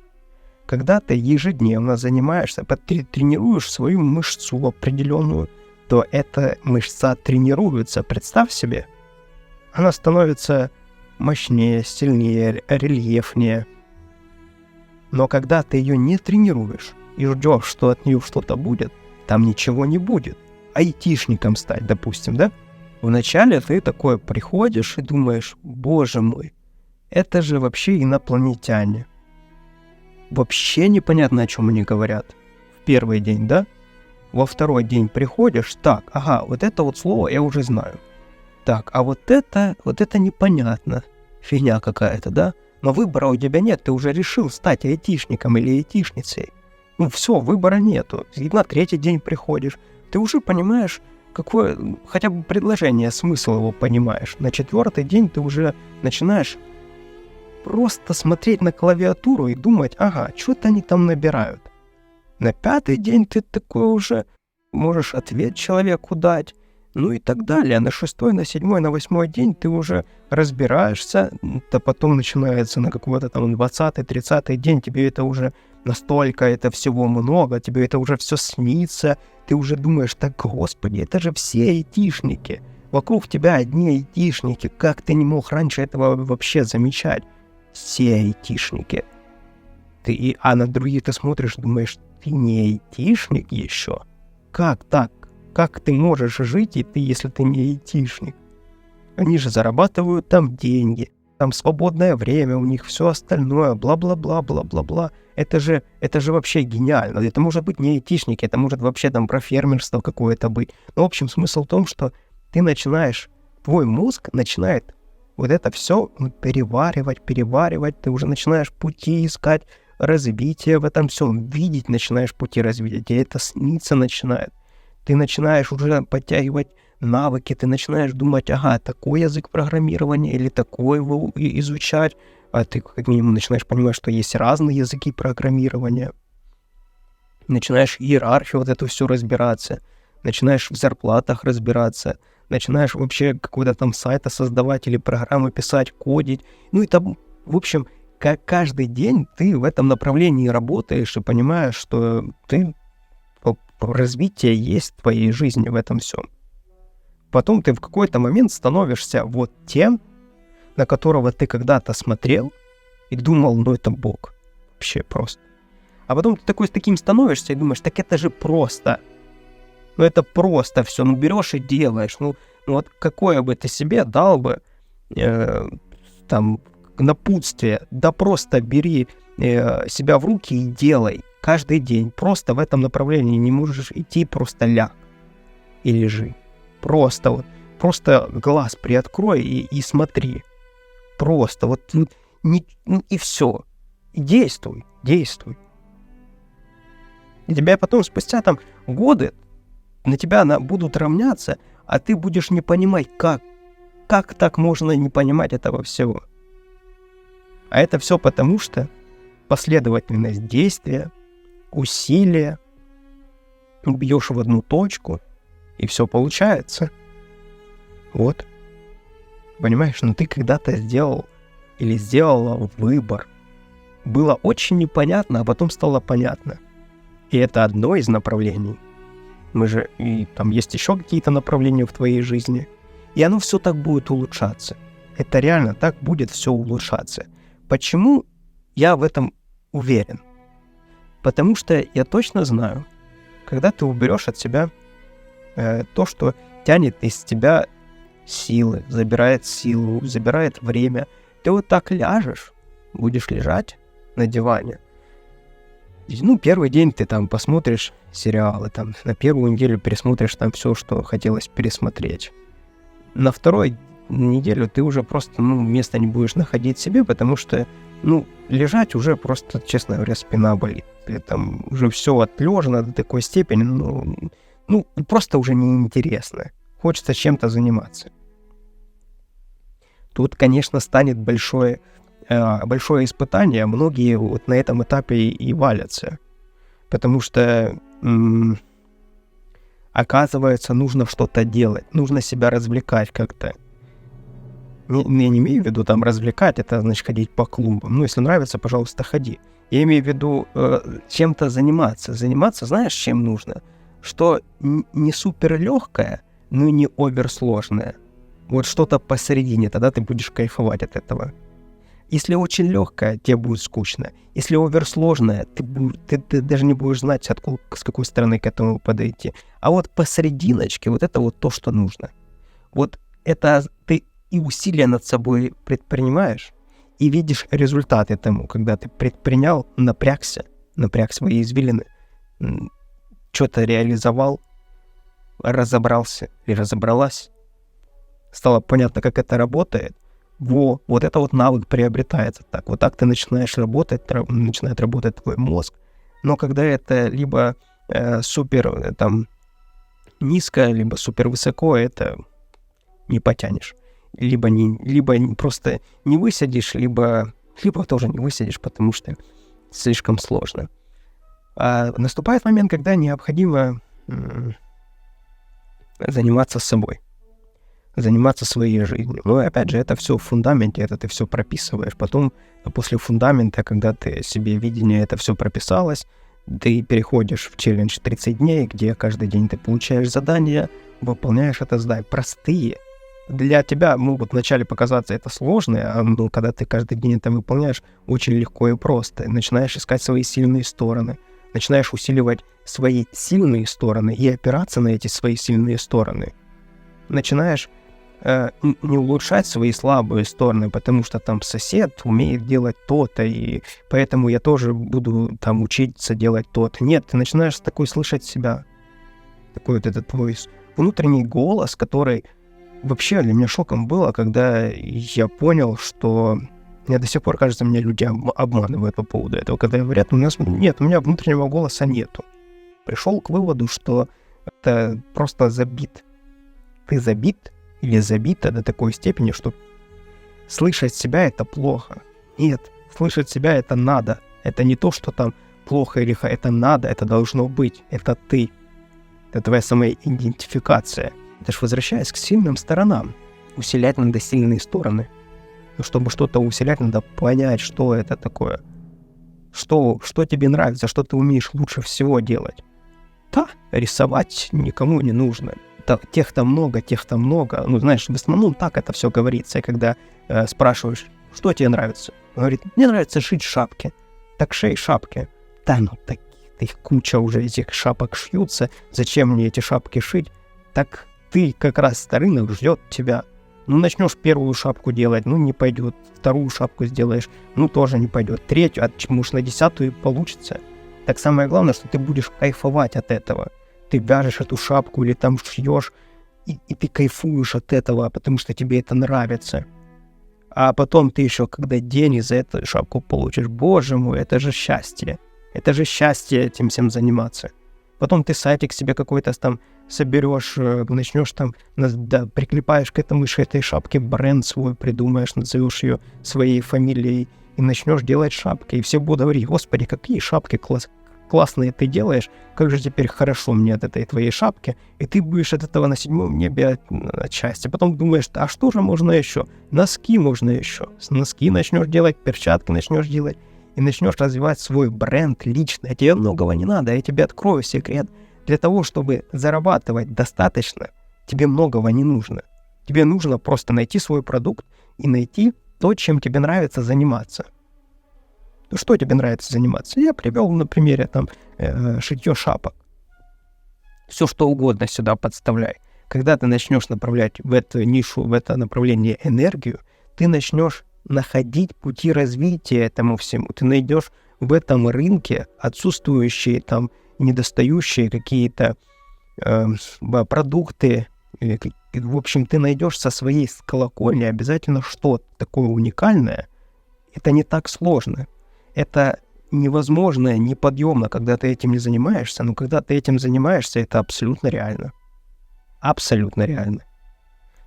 Когда ты ежедневно занимаешься, тренируешь свою мышцу определенную, то эта мышца тренируется. Представь себе, она становится мощнее, сильнее, рельефнее. Но когда ты ее не тренируешь и ждешь, что от нее что-то будет, там ничего не будет. Айтишником стать, допустим, да? Вначале ты такой приходишь и думаешь, боже мой, это же вообще инопланетяне. Вообще непонятно, о чем они говорят. В первый день, да? Во второй день приходишь, вот это вот слово я уже знаю. Так, а вот это непонятно. Фигня какая-то, да? Но выбора у тебя нет, ты уже решил стать айтишником или айтишницей. Все, выбора нету. И на третий день приходишь, ты уже понимаешь, какое, хотя бы предложение, смысл его понимаешь. На четвертый день ты уже начинаешь просто смотреть на клавиатуру и думать, что-то они там набирают. На пятый день ты такой уже можешь ответ человеку дать, и так далее. На шестой, на седьмой, на восьмой день ты уже разбираешься, то потом начинается на какой-то там 20-й, 30-й день, тебе это уже настолько это всего много, тебе это уже все снится, ты уже думаешь, господи, это же все айтишники, вокруг тебя одни айтишники, как ты не мог раньше этого вообще замечать? Все айтишники. А на других ты смотришь, думаешь, ты не айтишник еще? Как так? Как ты можешь жить, если ты не айтишник? Они же зарабатывают там деньги, там свободное время у них, все остальное, бла-бла-бла, бла-бла-бла. Это же вообще гениально. Это может быть не айтишники, это может вообще там про фермерство какое-то быть. Но в общем смысл в том, что твой мозг начинает вот это все переваривать, ты уже начинаешь пути искать, развитие в этом всем, видеть начинаешь пути развития, тебе это снится начинает. ты начинаешь уже подтягивать навыки, ты начинаешь думать, ага, такой язык программирования или такой его изучать, а ты как минимум начинаешь понимать, что есть разные языки программирования. Начинаешь иерархию вот эту всю разбираться, начинаешь в зарплатах разбираться, начинаешь вообще какой-то там сайт создавать или программы писать, кодить. Ну и там, в общем, каждый день ты в этом направлении работаешь и понимаешь, что развитие есть в твоей жизни в этом всем. Потом ты в какой-то момент становишься вот тем, на которого ты когда-то смотрел и думал, ну это Бог. Вообще просто. А потом ты с таким становишься и думаешь, так это же просто. Ну это просто все. Ну берешь и делаешь. Ну вот какое бы ты себе дал бы там напутствие, да просто бери себя в руки и делай каждый день. Просто в этом направлении не можешь идти, просто ляг и лежи. Просто глаз приоткрой и смотри. Просто вот и все. И действуй. И тебя потом спустя там годы на тебя будут равняться, а ты будешь не понимать, как так можно не понимать этого всего. А это все потому, что последовательность действия, усилия, бьешь в одну точку, и все получается. Вот. Понимаешь, но ты когда-то сделал или сделала выбор. Было очень непонятно, а потом стало понятно. И это одно из направлений. И там есть еще какие-то направления в твоей жизни. И оно все так будет улучшаться. Это реально так будет все улучшаться. Почему я в этом уверен? Потому что я точно знаю, когда ты уберешь от себя то, что тянет из тебя силы, забирает силу, забирает время, ты вот так ляжешь, будешь лежать на диване. Ну, первый день ты там посмотришь сериалы, там, на первую неделю пересмотришь там все, что хотелось пересмотреть. На второй неделю ты уже просто, места не будешь находить себе, потому что, лежать уже просто, честно говоря, спина болит. И там уже все отлежено до такой степени, просто уже неинтересно. Хочется чем-то заниматься. Тут, конечно, станет большое испытание. Многие вот на этом этапе и валятся. Потому что, оказывается, нужно что-то делать. Нужно себя развлекать как-то. Я не имею в виду там развлекать, это значит ходить по клубам. Если нравится, пожалуйста, ходи. Я имею в виду чем-то заниматься. Заниматься, знаешь, чем нужно? Что не супер легкое, но и не оверсложное. Вот что-то посередине, тогда ты будешь кайфовать от этого. Если очень легкое, тебе будет скучно. Если оверсложное, ты даже не будешь знать, с какой стороны к этому подойти. А вот посерединочке, вот это вот то, что нужно. Вот это ты и усилия над собой предпринимаешь, и видишь результат этому, когда ты предпринял, напряг свои извилины, что-то реализовал, разобрался или разобралась, стало понятно, как это работает, вот это вот навык приобретается так. Вот так ты начинаешь работать, начинает работать твой мозг. Но когда это либо супер там низко, либо супер высоко, это не потянешь. Либо просто не высадишь, либо тоже не высадишь, потому что слишком сложно. А наступает момент, когда необходимо заниматься собой, заниматься своей жизнью. Но опять же, это все в фундаменте, это ты все прописываешь. Потом, после фундамента, когда ты себе видение, это все прописалось, ты переходишь в челлендж 30 дней, где каждый день ты получаешь задания, выполняешь это задание. Простые. Для тебя могут вначале показаться это сложные, а когда ты каждый день это выполняешь, очень легко и просто. Начинаешь искать свои сильные стороны, начинаешь усиливать свои сильные стороны и опираться на эти свои сильные стороны. Начинаешь не улучшать свои слабые стороны, потому что там сосед умеет делать то-то, и поэтому я тоже буду там учиться делать то-то. Нет, ты начинаешь такой слышать себя. Такой вот этот твой внутренний голос, который вообще для меня шоком было, когда я понял, что мне до сих пор кажется, меня люди обманывают по поводу этого, когда говорят, у меня внутреннего голоса нету. Пришел к выводу, что это просто забит. Ты забит или забита до такой степени, что слышать себя — это плохо. Нет, слышать себя — это надо. Это не то, что там плохо или это надо, это должно быть. Это ты. Это твоя самоидентификация. Это ж возвращаясь к сильным сторонам. Усилять надо сильные стороны. Но чтобы что-то усилять, надо понять, что это такое. Что тебе нравится, что ты умеешь лучше всего делать. Да, рисовать никому не нужно. Тех-то много. Ну, знаешь, в основном так это все говорится. И когда спрашиваешь, что тебе нравится? Он говорит, мне нравится шить шапки. Так шей шапки. Да, ну так их куча уже этих шапок шьются. Зачем мне эти шапки шить? Так ты как раз рынок ждет тебя. Ну, начнешь первую шапку делать, ну, не пойдет. Вторую шапку сделаешь, ну, тоже не пойдет. Третью, может, на 10-ю получится. Так самое главное, что ты будешь кайфовать от этого. Ты вяжешь эту шапку или там шьешь, и ты кайфуешь от этого, потому что тебе это нравится. А потом ты еще, когда деньги за эту шапку получишь, боже мой, это же счастье. Это же счастье этим всем заниматься. Потом ты сайтик себе какой-то там соберешь, начнешь там, приклепаешь к этой шапке бренд свой, придумаешь, назовешь ее своей фамилией и начнешь делать шапки. И все будут говорить, господи, какие шапки классные ты делаешь, как же теперь хорошо мне от этой твоей шапки. И ты будешь от этого на 7-м небе от счастья. Потом думаешь, а что же можно еще? Носки можно еще. Носки начнешь делать, перчатки начнешь делать. И начнешь развивать свой бренд лично. Тебе многого не надо, я тебе открою секрет. Для того, чтобы зарабатывать достаточно, тебе многого не нужно. Тебе нужно просто найти свой продукт и найти то, чем тебе нравится заниматься. Ну, что тебе нравится заниматься? Я привел на примере там шитье шапок. Все что угодно сюда подставляй. Когда ты начнешь направлять в эту нишу, в это направление энергию, ты начнешь находить пути развития этому всему. Ты найдешь в этом рынке отсутствующие там недостающие какие-то продукты. В общем, ты найдешь со своей колокольни обязательно что-то такое уникальное. Это не так сложно. Это невозможно, неподъемно, когда ты этим не занимаешься. Но когда ты этим занимаешься, это абсолютно реально. Абсолютно реально.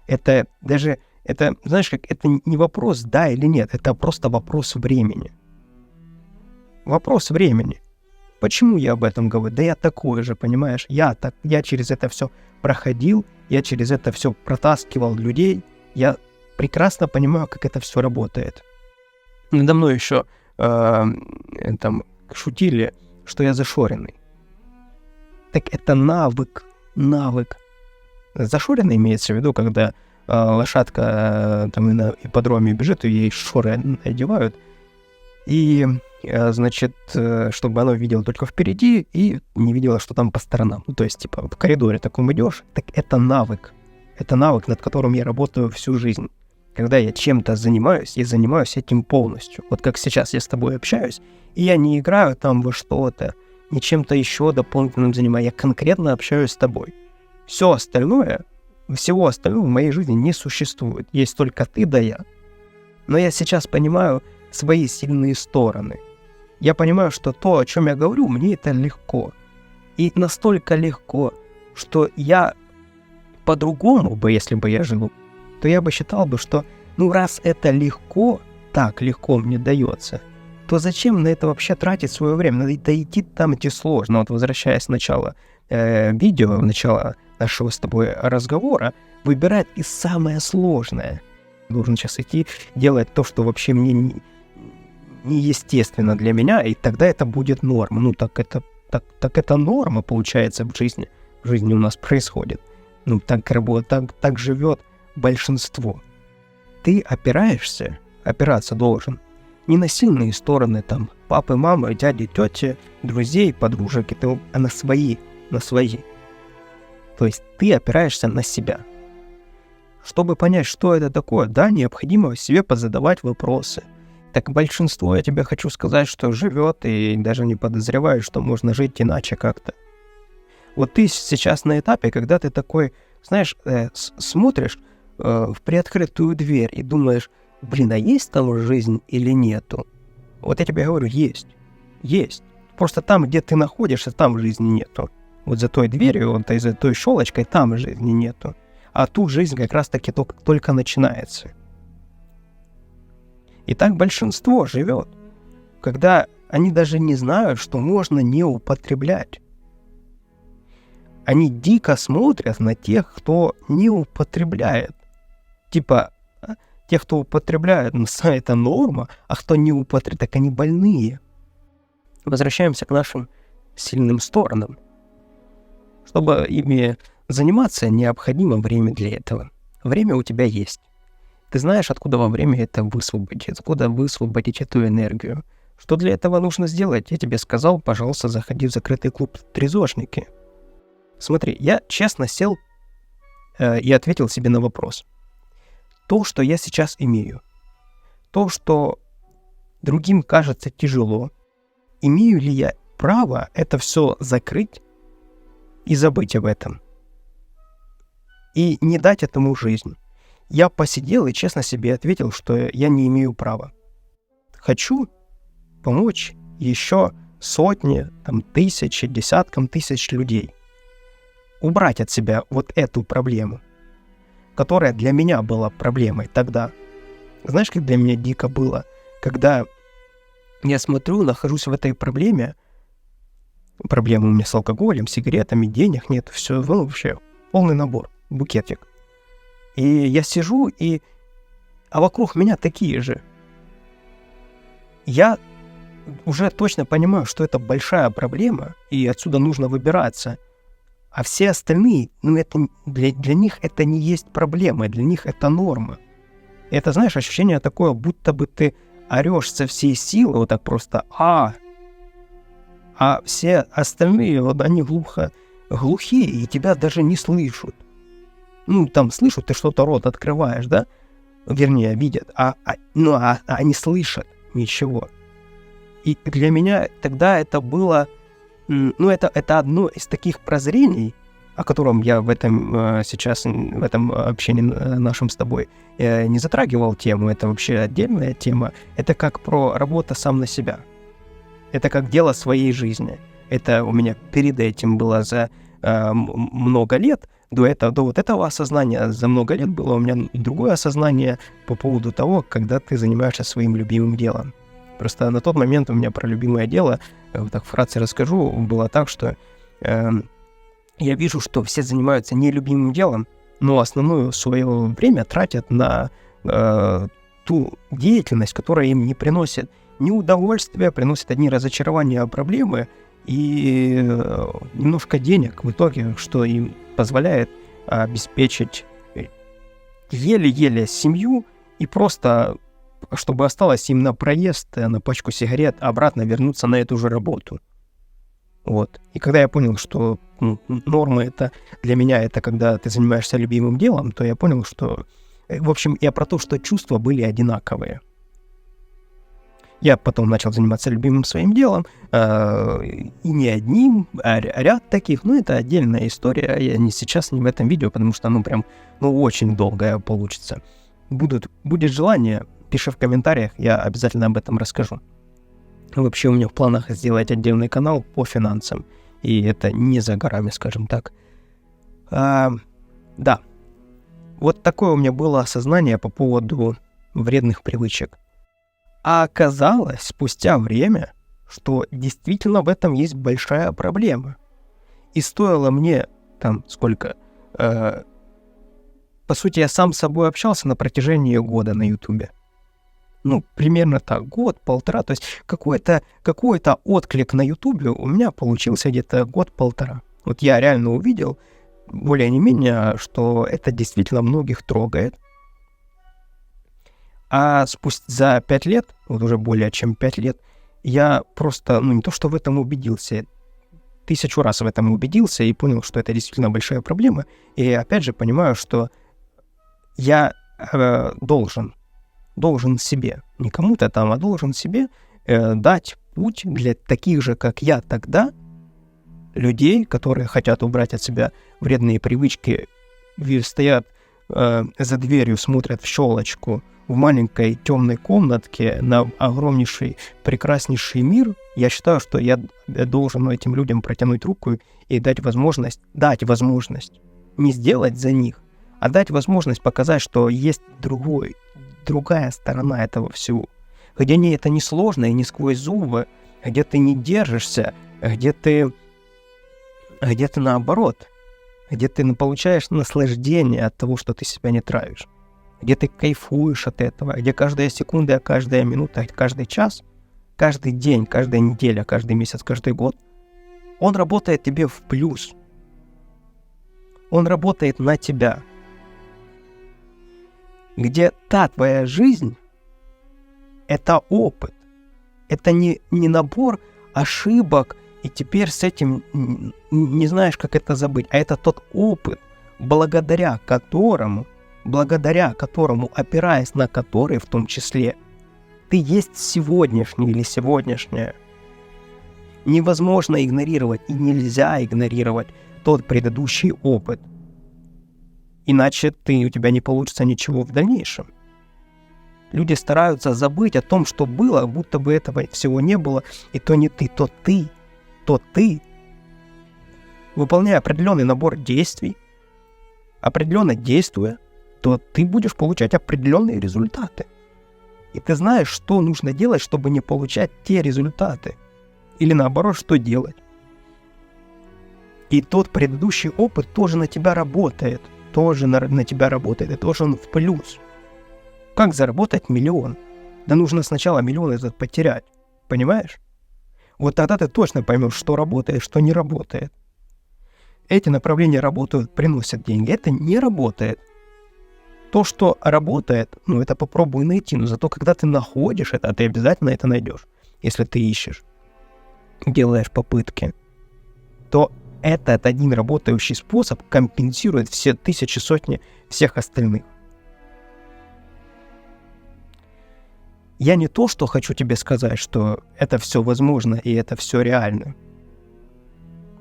Это даже, знаешь, как это не вопрос да или нет, это просто вопрос времени. Вопрос времени. Почему я об этом говорю? Да я такой же, понимаешь? Я через это все проходил, я через это все протаскивал людей. Я прекрасно понимаю, как это все работает. Надо мной еще там шутили, что я зашоренный. Так это навык. Зашоренный имеется в виду, когда лошадка там на ипподроме бежит, и ей шоры надевают. И значит, чтобы оно видело только впереди и не видело, что там по сторонам. Ну, то есть, типа, в коридоре таком идешь, так это навык. Это навык, над которым я работаю всю жизнь. Когда я чем-то занимаюсь, я занимаюсь этим полностью. Вот как сейчас я с тобой общаюсь, и я не играю там во что-то, ни чем-то еще дополнительным занимаюсь, я конкретно общаюсь с тобой. Всего остального в моей жизни не существует. Есть только ты да я. Но я сейчас понимаю свои сильные стороны. Я понимаю, что то, о чем я говорю, мне это легко. И настолько легко, что я по-другому бы, если бы я жил, то я бы считал бы, что, ну, раз это легко, так легко мне дается, то зачем на это вообще тратить свое время? Надо идти там идти сложно. Вот возвращаясь в начало видео, в начало нашего с тобой разговора, выбирать и самое сложное. Должен сейчас идти делать то, что вообще мне неестественно для меня, и тогда это будет норма. Ну, так это норма, получается, в жизни. В жизни у нас происходит. Ну, так работает, так живет большинство. Ты опираться должен не на сильные стороны там папы, мамы, дяди, тети, друзей, подружек, а на свои. То есть ты опираешься на себя. Чтобы понять, что это такое, да, необходимо себе позадавать вопросы. Так большинство, я тебе хочу сказать, что живет и даже не подозревает, что можно жить иначе как-то. Вот ты сейчас на этапе, когда ты такой, знаешь, смотришь в приоткрытую дверь и думаешь, блин, а есть там жизнь или нету? Вот я тебе говорю, есть. Просто там, где ты находишься, там жизни нету. Вот за той дверью, вот за той щелочкой, там жизни нету. А тут жизнь как раз-таки только начинается. И так большинство живет, когда они даже не знают, что можно не употреблять. Они дико смотрят на тех, кто не употребляет. Типа, те, кто употребляет, это норма, а кто не употребляет, так они больные. Возвращаемся к нашим сильным сторонам. Чтобы ими заниматься, необходимо время для этого. Время у тебя есть. Ты знаешь, откуда во время это высвободить, откуда высвободить эту энергию. Что для этого нужно сделать? Я тебе сказал, пожалуйста, заходи в закрытый клуб «Трезожники». Смотри, я честно сел и ответил себе на вопрос. То, что я сейчас имею, то, что другим кажется тяжело, имею ли я право это все закрыть и забыть об этом? И не дать этому жизнь. Я посидел и честно себе ответил, что я не имею права. Хочу помочь еще сотни, тысячи, десяткам тысяч людей. Убрать от себя вот эту проблему, которая для меня была проблемой тогда. Знаешь, как для меня дико было, когда я смотрю, нахожусь в этой проблеме, проблема у меня с алкоголем, сигаретами, денег нет, все, вообще полный набор, букетик. И я сижу, а вокруг меня такие же. Я уже точно понимаю, что это большая проблема, и отсюда нужно выбираться. А все остальные, это, для них это не есть проблема, для них это норма. И это, знаешь, ощущение такое, будто бы ты орешь со всей силы, вот так просто а все остальные, вот они глухие, и тебя даже не слышат. Слышат, ты что-то рот открываешь, да? Вернее, видят, они слышат ничего. И для меня тогда это было... это одно из таких прозрений, о котором я в этом сейчас, в этом общении нашем с тобой не затрагивал тему, это вообще отдельная тема. Это как про работу сам на себя. Это как дело своей жизни. Это у меня перед этим было за много лет, до вот этого осознания за много лет было у меня другое осознание по поводу того, когда ты занимаешься своим любимым делом. Просто на тот момент у меня про любимое дело, вот так вкратце расскажу, было так, что я вижу, что все занимаются нелюбимым делом, но основное свое время тратят на ту деятельность, которая им не приносит ни удовольствия, приносит одни разочарования, проблемы и немножко денег в итоге, что им позволяет обеспечить еле-еле семью и просто... чтобы осталось им на проезд, на пачку сигарет, обратно вернуться на эту же работу. Вот. И когда я понял, что норма это для меня, это когда ты занимаешься любимым делом, то я понял, что... В общем, я про то, что чувства были одинаковые. Я потом начал заниматься любимым своим делом, и не одним, а ряд таких. Это отдельная история, я не сейчас, не в этом видео, потому что очень долгое получится. Будет желание... Пиши в комментариях, я обязательно об этом расскажу. Вообще у меня в планах сделать отдельный канал по финансам. И это не за горами, скажем так. Да. Вот такое у меня было осознание по поводу вредных привычек. А оказалось, спустя время, что действительно в этом есть большая проблема. И стоило мне по сути, я сам с собой общался на протяжении года на Ютубе. Примерно так, год-полтора, то есть какой-то отклик на Ютубе у меня получился где-то год-полтора. Вот я реально увидел, более не менее, что это действительно многих трогает. А за 5 лет, вот уже более чем 5 лет, я просто, не то что в этом убедился, 1000 раз в этом убедился и понял, что это действительно большая проблема. И опять же понимаю, что я должен себе, не кому-то а должен себе дать путь для таких же, как я тогда, людей, которые хотят убрать от себя вредные привычки, стоят за дверью, смотрят в щелочку, в маленькой темной комнатке на огромнейший, прекраснейший мир, я считаю, что я должен этим людям протянуть руку и дать возможность, не сделать за них, а дать возможность показать, что есть другая сторона этого всего, где это не сложно и не сквозь зубы, где ты не держишься, где ты наоборот, где ты получаешь наслаждение от того, что ты себя не травишь, где ты кайфуешь от этого, где каждая секунда, каждая минута, каждый час, каждый день, каждая неделя, каждый месяц, каждый год, он работает тебе в плюс. Он работает на тебя. Где та твоя жизнь — это опыт. Это не набор ошибок, и теперь с этим не знаешь, как это забыть. А это тот опыт, благодаря которому, опираясь на который в том числе, ты есть сегодняшний или сегодняшняя. Невозможно игнорировать и нельзя игнорировать тот предыдущий опыт. Иначе у тебя не получится ничего в дальнейшем. Люди стараются забыть о том, что было, будто бы этого всего не было, и то не ты, то ты. Выполняя определенный набор действий, определенно действуя, то ты будешь получать определенные результаты. И ты знаешь, что нужно делать, чтобы не получать те результаты. Или наоборот, что делать. И тот предыдущий опыт тоже на тебя работает. И тоже он в плюс. Как заработать 1 000 000? Да нужно сначала 1 000 000 этот потерять. Понимаешь? Вот тогда ты точно поймешь, что работает, что не работает. Эти направления работают, приносят деньги. Это не работает. То, что работает, это попробуй найти. Но зато когда ты находишь это, ты обязательно это найдешь. Если ты ищешь, делаешь попытки, то этот один работающий способ компенсирует все тысячи, сотни всех остальных. Я не то, что хочу тебе сказать, что это все возможно и это все реально.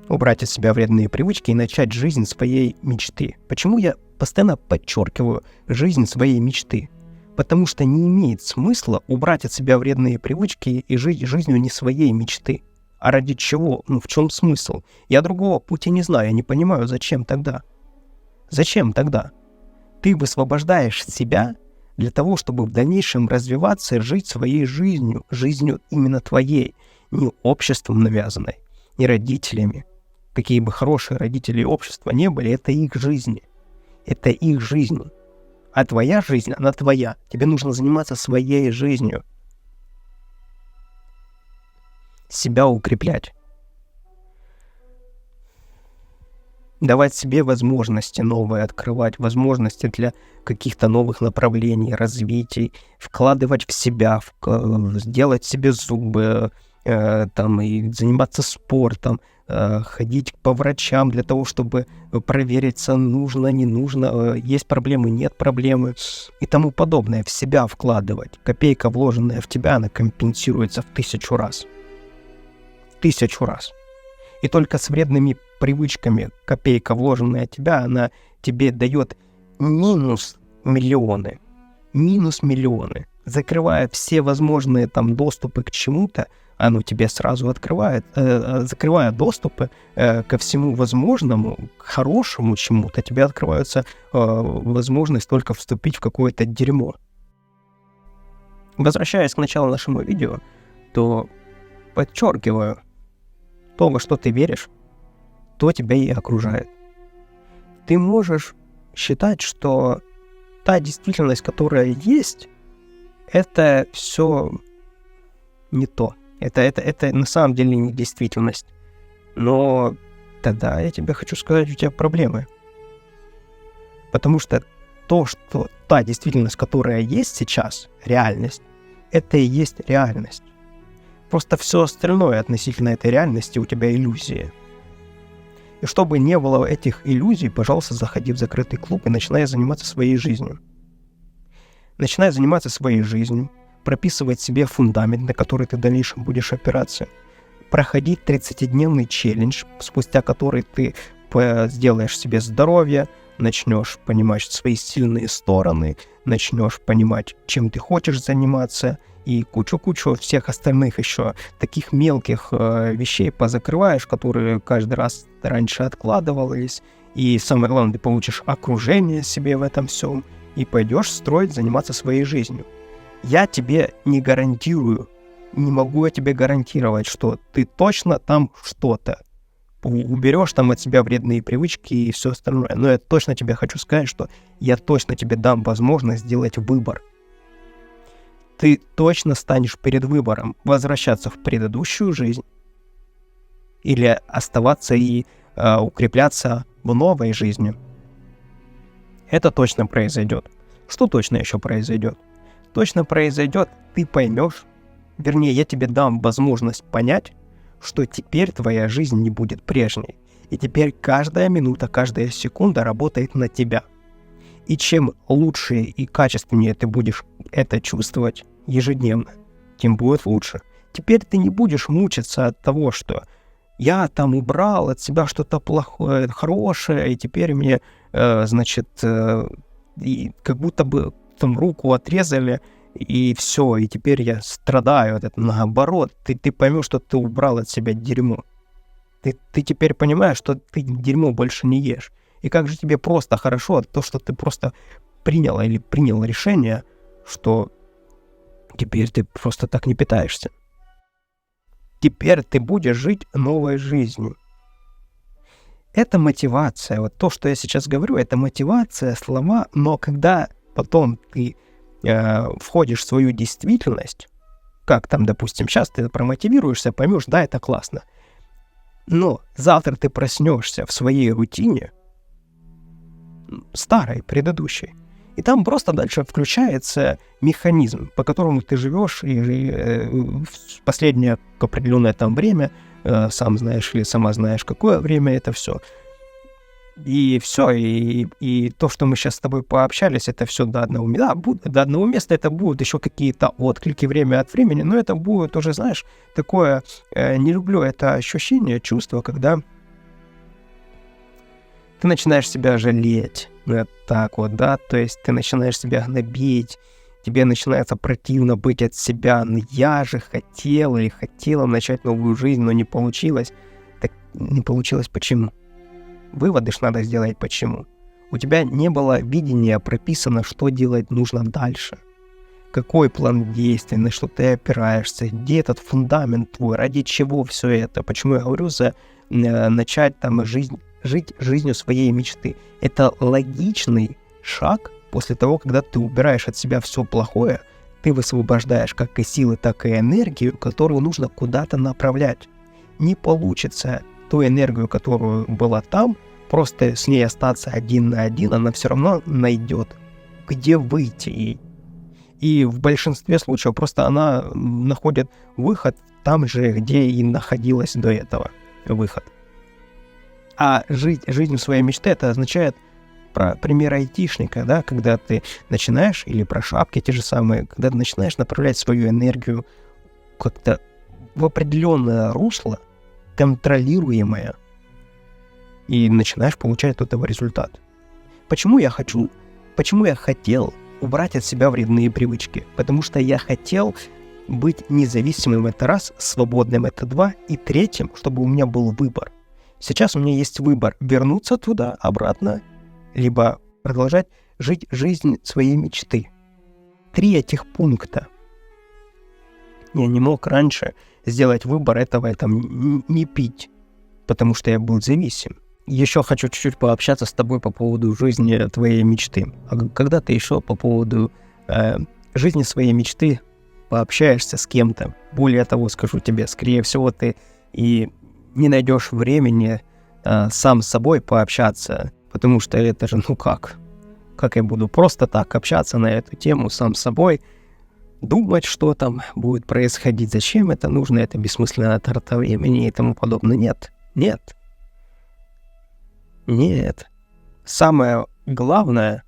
Убрать от себя вредные привычки и начать жизнь своей мечты. Почему я постоянно подчеркиваю жизнь своей мечты? Потому что не имеет смысла убрать от себя вредные привычки и жить жизнью не своей мечты. А ради чего? В чем смысл? Я другого пути не знаю, я не понимаю, зачем тогда? Зачем тогда? Ты высвобождаешь себя для того, чтобы в дальнейшем развиваться и жить своей жизнью именно твоей, не обществом навязанной, не родителями. Какие бы хорошие родители и общества не были, это их жизни. Это их жизнь. А твоя жизнь, она твоя. Тебе нужно заниматься своей жизнью. Себя укреплять. Давать себе возможности новые, открывать возможности для каких-то новых направлений, развитий, вкладывать в себя, сделать себе зубы, и заниматься спортом, ходить по врачам для того, чтобы провериться, нужно, не нужно, есть проблемы, нет проблемы и тому подобное. В себя вкладывать. Копейка, вложенная в тебя, она компенсируется в 1000 раз. 1000 раз. И только с вредными привычками копейка, вложенная в тебя, она тебе дает минус миллионы. Закрывая все возможные доступы к чему-то, оно тебе сразу открывает, закрывая доступы ко всему возможному, к хорошему чему-то, тебе открывается возможность только вступить в какое-то дерьмо. Возвращаясь к началу нашего видео, то подчеркиваю, то, во что ты веришь, то тебя и окружает. Ты можешь считать, что та действительность, которая есть, это все не то. Это на самом деле не действительность. Но тогда я тебе хочу сказать, у тебя проблемы. Потому что та действительность, которая есть сейчас, реальность, это и есть реальность. Просто все остальное относительно этой реальности у тебя иллюзии. И чтобы не было этих иллюзий, пожалуйста, заходи в закрытый клуб и начинай заниматься своей жизнью. Начинай заниматься своей жизнью, прописывать себе фундамент, на который ты в дальнейшем будешь опираться, проходить 30-дневный челлендж, спустя который ты сделаешь себе здоровье, начнешь понимать свои сильные стороны, начнешь понимать, чем ты хочешь заниматься, и кучу-кучу всех остальных еще таких мелких вещей позакрываешь, которые каждый раз раньше откладывались, и самое главное, ты получишь окружение себе в этом всем, и пойдешь строить, заниматься своей жизнью. Я тебе не гарантирую, не могу я тебе гарантировать, что ты точно там что-то уберешь там от себя вредные привычки и все остальное. Но я точно тебе хочу сказать, что я точно тебе дам возможность сделать выбор. Ты точно станешь перед выбором возвращаться в предыдущую жизнь или оставаться и укрепляться в новой жизни. Это точно произойдет. Что точно еще произойдет? Точно произойдет, ты поймешь, вернее, я тебе дам возможность понять, что теперь твоя жизнь не будет прежней. И теперь каждая минута, каждая секунда работает на тебя. И чем лучше и качественнее ты будешь это чувствовать ежедневно, тем будет лучше. Теперь ты не будешь мучиться от того, что я там убрал от себя что-то плохое, хорошее, и теперь мне, и как будто бы там руку отрезали, и все, и теперь я страдаю от этого. Наоборот, ты поймешь, что ты убрал от себя дерьмо. Ты теперь понимаешь, что ты дерьмо больше не ешь. И как же тебе просто хорошо от того, что ты просто принял решение, что теперь ты просто так не питаешься. Теперь ты будешь жить новой жизнью. Это мотивация. Вот то, что я сейчас говорю, это мотивация, слова, но когда потом ты входишь в свою действительность, как там, допустим, сейчас ты промотивируешься, поймешь, да, это классно. Но завтра ты проснешься в своей рутине, старой, предыдущей, и там просто дальше включается механизм, по которому ты живешь, и в последнее определенное там время, сам знаешь или сама знаешь, какое время это все. И все, и то, что мы сейчас с тобой пообщались, это все до одного места. Да, до одного места это будут еще какие-то отклики время от времени, но это будет уже, знаешь, такое, не люблю это ощущение, чувство, когда ты начинаешь себя жалеть, так вот, да, то есть ты начинаешь себя гнобить, тебе начинается противно быть от себя, ну я же хотела начать новую жизнь, но не получилось. Так не получилось почему? Выводы ж надо сделать почему. У тебя не было видения прописано, что делать нужно дальше. Какой план действий, на что ты опираешься, где этот фундамент твой, ради чего все это. Почему я говорю начать там жить жизнью своей мечты. Это логичный шаг после того, когда ты убираешь от себя все плохое, ты высвобождаешь как и силы, так и энергию, которую нужно куда-то направлять. Не получится ту энергию, которую была там, просто с ней остаться один на один, она все равно найдет, где выйти ей. И в большинстве случаев просто она находит выход там же, где и находилась до этого выход. А жить жизнью своей мечты, это означает про пример айтишника, да, когда ты начинаешь, или про шапки те же самые, когда ты начинаешь направлять свою энергию как-то в определенное русло, контролируемое, и начинаешь получать от этого результат. Почему я хотел убрать от себя вредные привычки? Потому что я хотел быть независимым, это раз, свободным, это два, и третьим, чтобы у меня был выбор. Сейчас у меня есть выбор вернуться туда, обратно, либо продолжать жить жизнь своей мечты. 3 этих пункта. Я не мог раньше сделать выбор этого там, не пить, потому что я был зависим. Еще хочу чуть-чуть пообщаться с тобой по поводу жизни твоей мечты. А когда ты еще по поводу жизни своей мечты пообщаешься с кем-то, более того, скажу тебе, скорее всего, ты и не найдешь времени сам с собой пообщаться, потому что это же, как я буду просто так общаться на эту тему сам с собой, думать, что там будет происходить, зачем это нужно, это бессмысленная трата времени и тому подобное. Нет. Самое главное,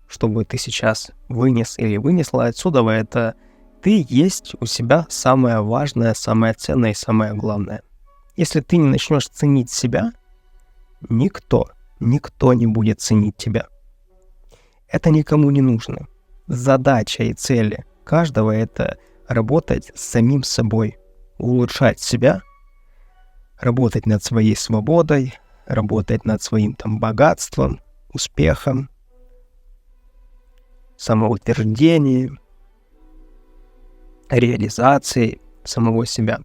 чтобы ты сейчас вынес или вынесла отсюда, это ты есть у себя самое важное, самое ценное и самое главное. Если ты не начнешь ценить себя, никто не будет ценить тебя. Это никому не нужно. задача и цели каждого — это работать с самим собой, улучшать себя, работать над своей свободой, работать над своим там богатством, успехом, самоутверждением, реализацией самого себя.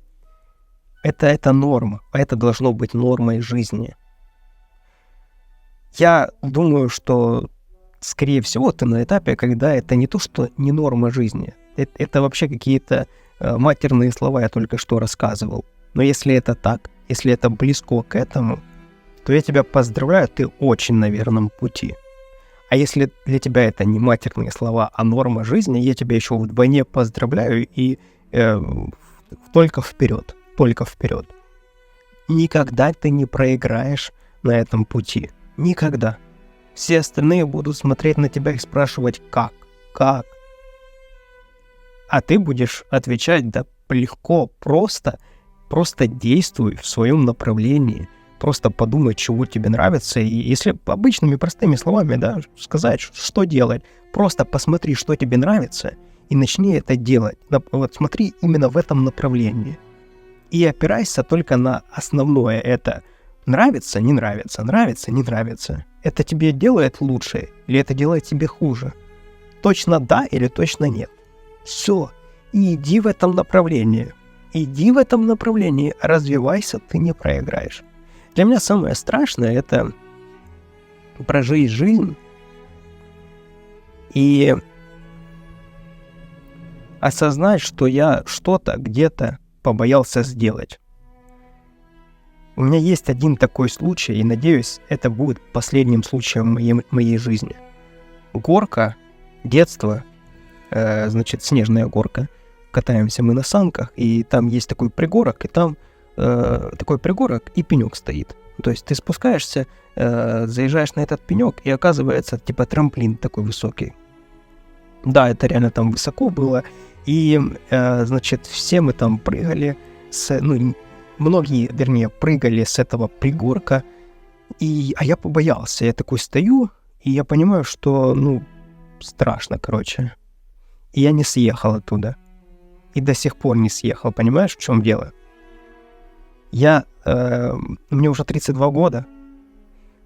Это норма, это должно быть нормой жизни. Я думаю, что, скорее всего, ты на этапе, когда это не то, что не норма жизни, это вообще какие-то матерные слова я только что рассказывал. Но если это так, если это близко к этому, то я тебя поздравляю, ты очень на верном пути. А если для тебя это не матерные слова, а норма жизни, я тебя еще вдвойне поздравляю и только вперед. Только вперед. Никогда ты не проиграешь на этом пути. Никогда. Все остальные будут смотреть на тебя и спрашивать, как? А ты будешь отвечать, да легко, просто действуй в своем направлении. Просто подумай, чего тебе нравится. И если обычными простыми словами, да, сказать, что делать, просто посмотри, что тебе нравится, и начни это делать. Вот смотри именно в этом направлении. И опирайся только на основное. Это нравится, не нравится, нравится, не нравится. Это тебе делает лучше или это делает тебе хуже? Точно да или точно нет? Все. И иди в этом направлении. Иди в этом направлении. Развивайся, ты не проиграешь. Для меня самое страшное — это прожить жизнь и осознать, что я что-то где-то побоялся сделать. У меня есть один такой случай, и, надеюсь, это будет последним случаем в моей жизни. Горка, детство, снежная горка. Катаемся мы на санках, и там есть такой пригорок, и там такой пригорок, и пенек стоит. То есть ты спускаешься, заезжаешь на этот пенек, и оказывается, типа трамплин такой высокий. Да, это реально там высоко было. И, все мы там прыгали, многие, вернее, прыгали с этого пригорка, а я побоялся. Я такой стою, и я понимаю, что, страшно, короче. И я не съехал оттуда. И до сих пор не съехал, понимаешь, в чем дело? Мне уже 32 года,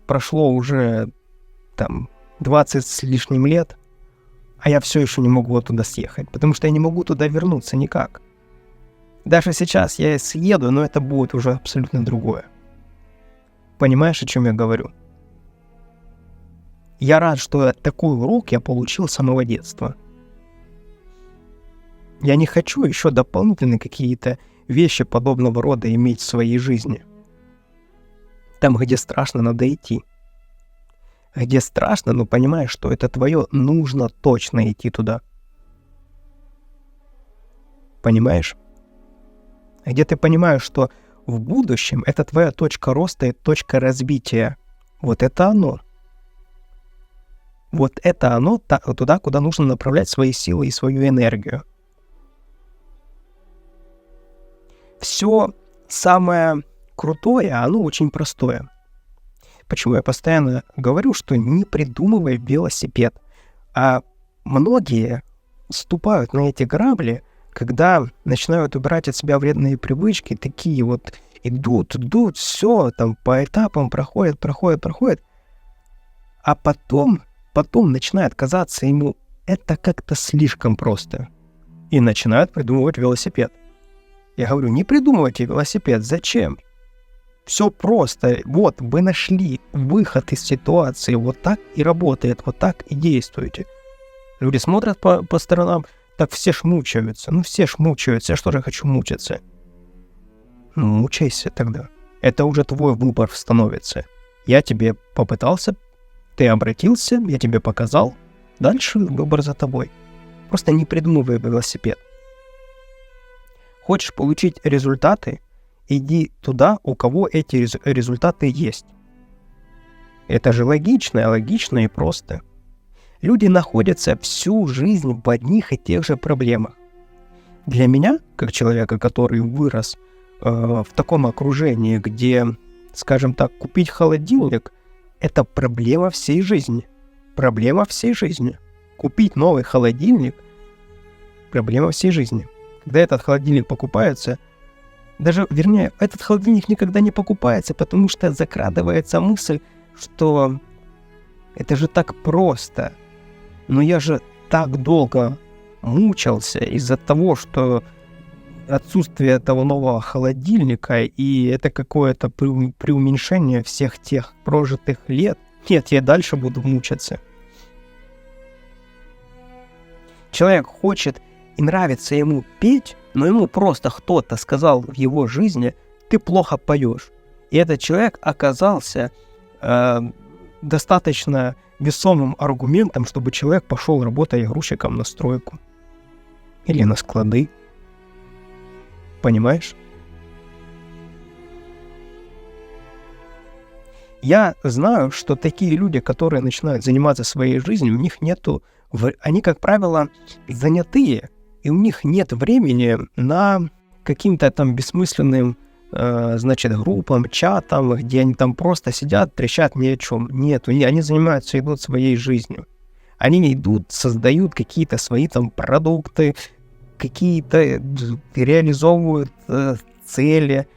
прошло уже, 20 с лишним лет, а я все еще не могу оттуда съехать, потому что я не могу туда вернуться никак. Даже сейчас я съеду, но это будет уже абсолютно другое. Понимаешь, о чем я говорю? Я рад, что такой урок я получил с самого детства. Я не хочу еще дополнительные какие-то вещи подобного рода иметь в своей жизни. Там, где страшно, надо идти. Где страшно, но понимаешь, что это твое, нужно точно идти туда. Понимаешь? Где ты понимаешь, что в будущем это твоя точка роста и точка развития. Вот это оно. Вот это оно туда, куда нужно направлять свои силы и свою энергию. Все самое крутое, оно очень простое. Почему я постоянно говорю, что не придумывай велосипед. А многие ступают на эти грабли, когда начинают убирать от себя вредные привычки, такие вот идут, все там по этапам проходят, а потом начинает казаться ему это как-то слишком просто. И начинают придумывать велосипед. Я говорю, не придумывайте велосипед, зачем? Все просто. Вот, вы нашли выход из ситуации. Вот так и работает, вот так и действуете. Люди смотрят по сторонам, так все ж мучаются. Все ж мучаются, я что же хочу мучиться? Мучайся тогда. Это уже твой выбор становится. Я тебе попытался, ты обратился, я тебе показал. Дальше выбор за тобой. Просто не придумывай велосипед. Хочешь получить результаты? Иди туда, у кого эти результаты есть. Это же логично и просто. Люди находятся всю жизнь в одних и тех же проблемах. Для меня, как человека, который вырос в таком окружении, где, скажем так, купить холодильник — это проблема всей жизни. Проблема всей жизни. купить новый холодильник – проблема всей жизни. Когда этот холодильник покупается, этот холодильник никогда не покупается, потому что закрадывается мысль, что это же так просто. Но я же так долго мучился из-за того, что отсутствие этого нового холодильника, и это какое-то преуменьшение всех тех прожитых лет. Нет, я дальше буду мучиться. Человек хочет и нравится ему петь, но ему просто кто-то сказал в его жизни: ты плохо поешь. И этот человек оказался достаточно весомым аргументом, чтобы человек пошел работать грузчиком на стройку. Или на склады. Понимаешь? Я знаю, что такие люди, которые начинают заниматься своей жизнью, у них нету... Они, как правило, занятые, и у них нет времени на каким-то там бессмысленным, группам, чатам, где они там просто сидят, трещат ни о чем. Нет, они занимаются, идут своей жизнью. Они идут, создают какие-то свои там продукты, какие-то реализовывают цели.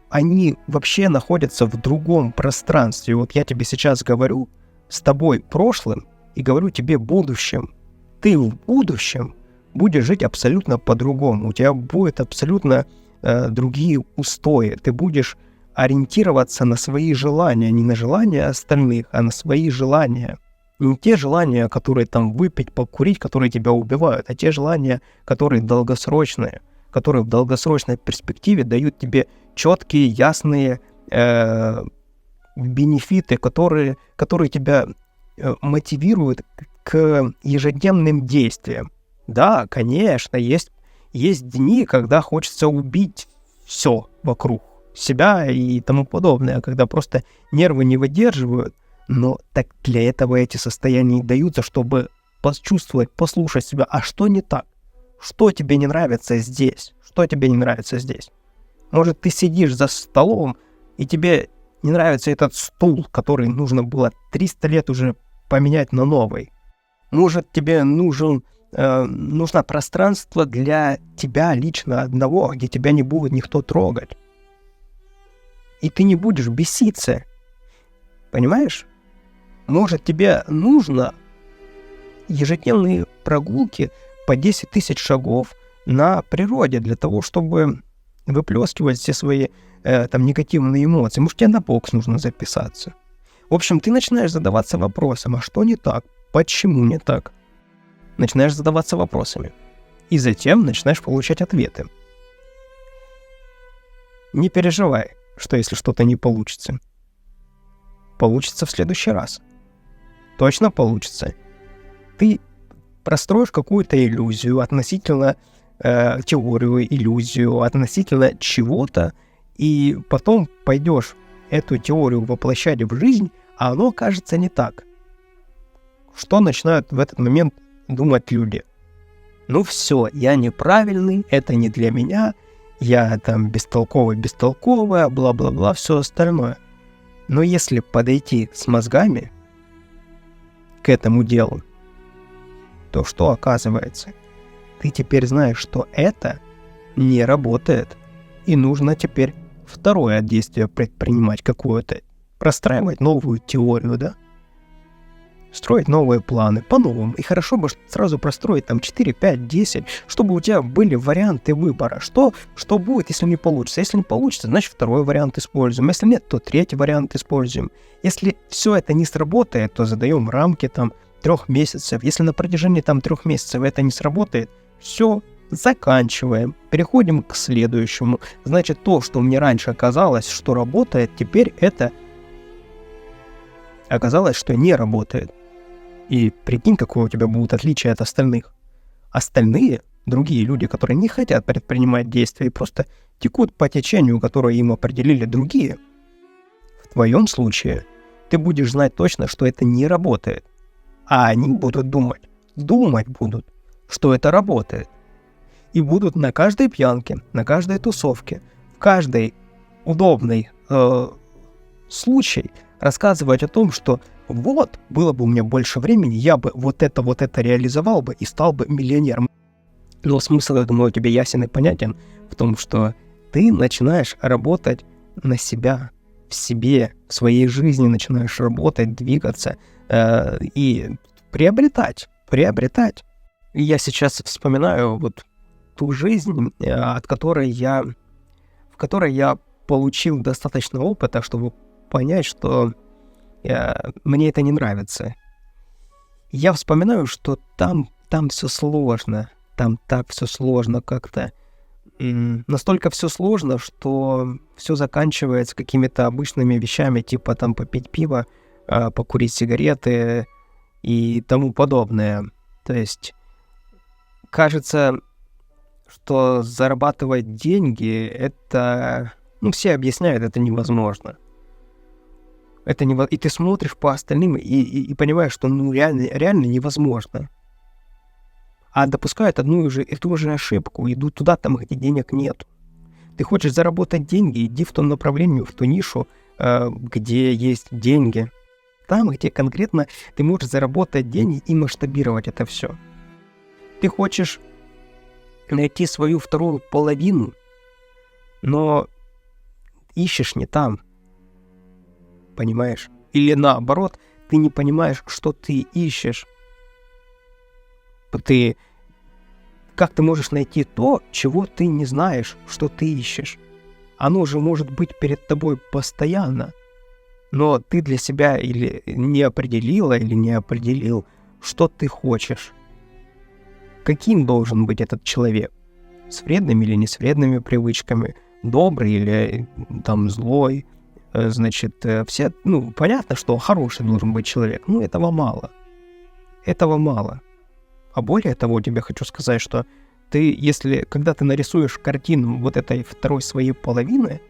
Они вообще находятся в другом пространстве. Вот я тебе сейчас говорю с тобой прошлым и говорю тебе будущим. Ты в будущем будешь жить абсолютно по-другому. У тебя будут абсолютно другие устои. Ты будешь ориентироваться на свои желания, не на желания остальных, а на свои желания. Не те желания, которые там выпить, покурить, которые тебя убивают, а те желания, которые долгосрочные, которые в долгосрочной перспективе дают тебе четкие, ясные бенефиты, которые тебя мотивируют к ежедневным действиям. Да, конечно, есть дни, когда хочется убить все вокруг себя и тому подобное, когда просто нервы не выдерживают. Но так для этого эти состояния и даются, чтобы почувствовать, послушать себя. А что не так? Что тебе не нравится здесь? Что тебе не нравится здесь? Может, ты сидишь за столом, и тебе не нравится этот стул, который нужно было 300 лет уже поменять на новый. Может, тебе нужно пространство для тебя лично одного, где тебя не будет никто трогать. И ты не будешь беситься. Понимаешь? Может, тебе нужно ежедневные прогулки по 10 тысяч шагов на природе для того, чтобы выплескивать все свои негативные эмоции. Может, тебе на бокс нужно записаться. В общем, ты начинаешь задаваться вопросом, а что не так? Почему не так? Начинаешь задаваться вопросами. И затем начинаешь получать ответы. Не переживай, что если что-то не получится. Получится в следующий раз. Точно получится. Ты простроишь какую-то иллюзию относительно теорию, иллюзию относительно чего-то, и потом пойдешь эту теорию воплощать в жизнь, а оно окажется не так. Что начинают в этот момент думать люди? Ну все, я неправильный, это не для меня, я там бестолковая, бла-бла-бла, все остальное. Но если подойти с мозгами к этому делу, то что оказывается? Ты теперь знаешь, что это не работает, и нужно теперь второе действие предпринимать какое-то, простраивать новую теорию, да? Строить новые планы по-новому. И хорошо бы сразу простроить там 4, 5, 10, чтобы у тебя были варианты выбора. Что будет, если не получится? Если не получится, значит второй вариант используем. Если нет, то третий вариант используем. Если все это не сработает, то задаем рамки там 3 месяцев. Если на протяжении там 3 месяцев это не сработает, все, заканчиваем. Переходим к следующему. Значит, то, что мне раньше казалось, что работает, теперь это оказалось, что не работает. И прикинь, какое у тебя будет отличие от остальных. Остальные, другие люди, которые не хотят предпринимать действия и просто текут по течению, которое им определили другие, в твоем случае ты будешь знать точно, что это не работает. А они будут думать будут, что это работает. И будут на каждой пьянке, на каждой тусовке, в каждой удобной случай рассказывать о том, что вот, было бы у меня больше времени, я бы вот это реализовал бы и стал бы миллионером. Но смысл, я думаю, у тебя ясен и понятен в том, что ты начинаешь работать на себя, в себе, в своей жизни начинаешь работать, двигаться и приобретать. И я сейчас вспоминаю вот ту жизнь, в которой я получил достаточно опыта, чтобы понять, что мне это не нравится. Я вспоминаю, что там все сложно, там так все сложно как-то. Настолько все сложно, что все заканчивается какими-то обычными вещами, типа там попить пиво, покурить сигареты и тому подобное. То есть кажется, что зарабатывать деньги, это... все объясняют, это невозможно. И ты смотришь по остальным и понимаешь, что реально невозможно. А допускают одну и ту же ошибку, идут туда, там, где денег нет. Ты хочешь заработать деньги, иди в том направлении, в ту нишу, где есть деньги. Там, где конкретно ты можешь заработать деньги и масштабировать это все. Ты хочешь найти свою вторую половину, но ищешь не там. Понимаешь? Или наоборот, ты не понимаешь, что ты ищешь. Как ты можешь найти то, чего ты не знаешь, что ты ищешь? Оно же может быть перед тобой постоянно, но ты для себя или не определила, или не определил, что ты хочешь. Каким должен быть этот человек? С вредными или не с вредными привычками? Добрый или там злой? Значит, понятно, что хороший должен быть человек, но этого мало. А более того, тебе хочу сказать, что когда ты нарисуешь картину вот этой второй своей половины,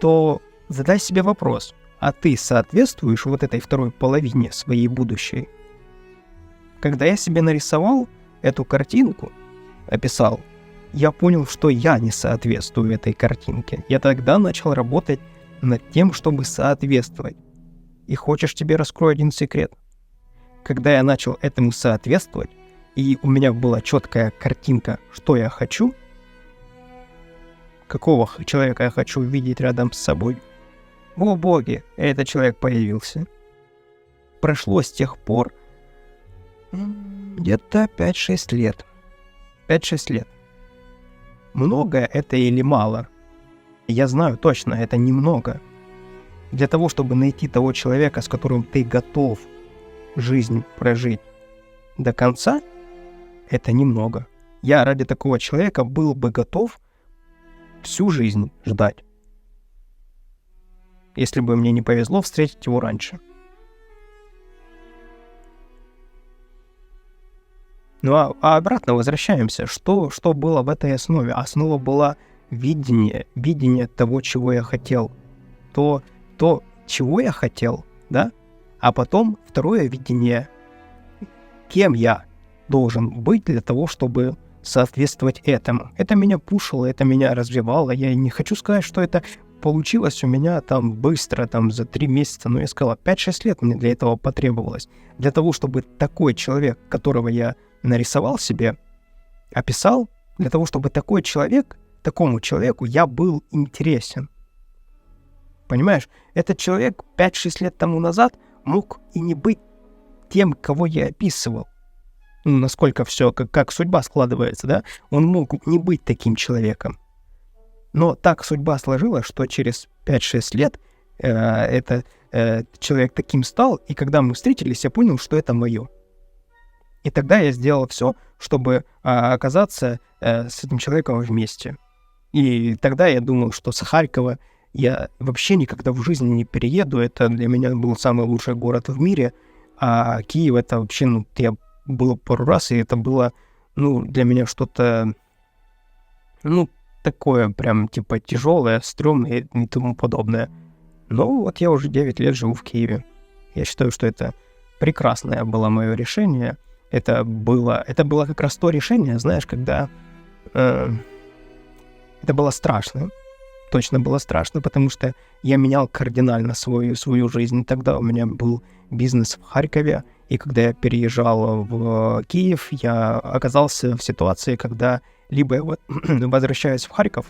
то задай себе вопрос, а ты соответствуешь вот этой второй половине своей будущей? Когда я себе нарисовал эту картинку, описал, я понял, что я не соответствую этой картинке. Я тогда начал работать над тем, чтобы соответствовать. И хочешь, тебе раскрою один секрет? Когда я начал этому соответствовать, и у меня была четкая картинка, что я хочу, какого человека я хочу видеть рядом с собой, о боги, этот человек появился. Прошло с тех пор где-то 5-6 лет. 5-6 лет. Много это или мало? Я знаю точно, это немного. Для того, чтобы найти того человека, с которым ты готов жизнь прожить до конца, это немного. Я ради такого человека был бы готов всю жизнь ждать, если бы мне не повезло встретить его раньше. А обратно возвращаемся. Что было в этой основе? Основа была видение того, чего я хотел. То, чего я хотел, да? А потом второе видение, кем я должен быть для того, чтобы соответствовать этому. Это меня пушило, это меня развивало. Я не хочу сказать, что это получилось у меня там быстро, там за 3 месяца, но я сказал, 5-6 лет мне для этого потребовалось. Для того, чтобы такой человек, которого я нарисовал себе, описал, для того, чтобы такому человеку я был интересен. Понимаешь, этот человек 5-6 лет тому назад мог и не быть тем, кого я описывал. Насколько все, как судьба складывается, да? Он мог не быть таким человеком. Но так судьба сложилась, что через 5-6 лет этот человек таким стал, и когда мы встретились, я понял, что это мое. И тогда я сделал все, чтобы оказаться с этим человеком вместе. И тогда я думал, что с Харькова я вообще никогда в жизни не перееду. Это для меня был самый лучший город в мире. А Киев — это вообще, я был пару раз, и это было, для меня что-то, такое прям, типа, тяжелое, стрёмное и тому подобное. Но вот я уже 9 лет живу в Киеве. Я считаю, что это прекрасное было мое решение. Это было как раз то решение, знаешь, когда это было страшно. точно было страшно, потому что я менял кардинально свою жизнь. Тогда у меня был бизнес в Харькове, и когда я переезжал в Киев, я оказался в ситуации, когда либо я возвращаюсь в Харьков,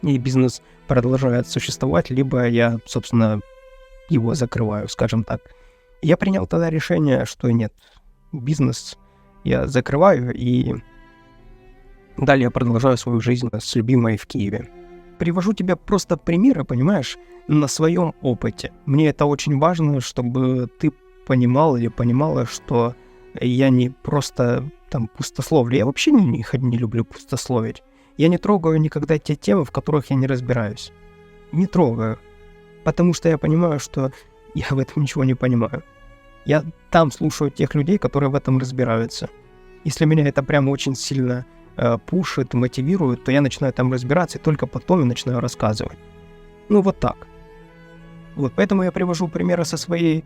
и бизнес продолжает существовать, либо я, собственно, его закрываю, скажем так. Я принял тогда решение, что нет, бизнес я закрываю, и далее я продолжаю свою жизнь с любимой в Киеве. Привожу тебе просто примеры, понимаешь, на своем опыте. Мне это очень важно, чтобы ты понимал или понимала, что я не просто там пустословлю. Я вообще не люблю пустословить. Я не трогаю никогда те темы, в которых я не разбираюсь. Не трогаю. Потому что я понимаю, что я в этом ничего не понимаю. Я там слушаю тех людей, которые в этом разбираются. Если меня это прямо очень сильно пушит, мотивирует, то я начинаю там разбираться, и только потом я начинаю рассказывать. Ну, вот так. Вот, поэтому я привожу примеры со своей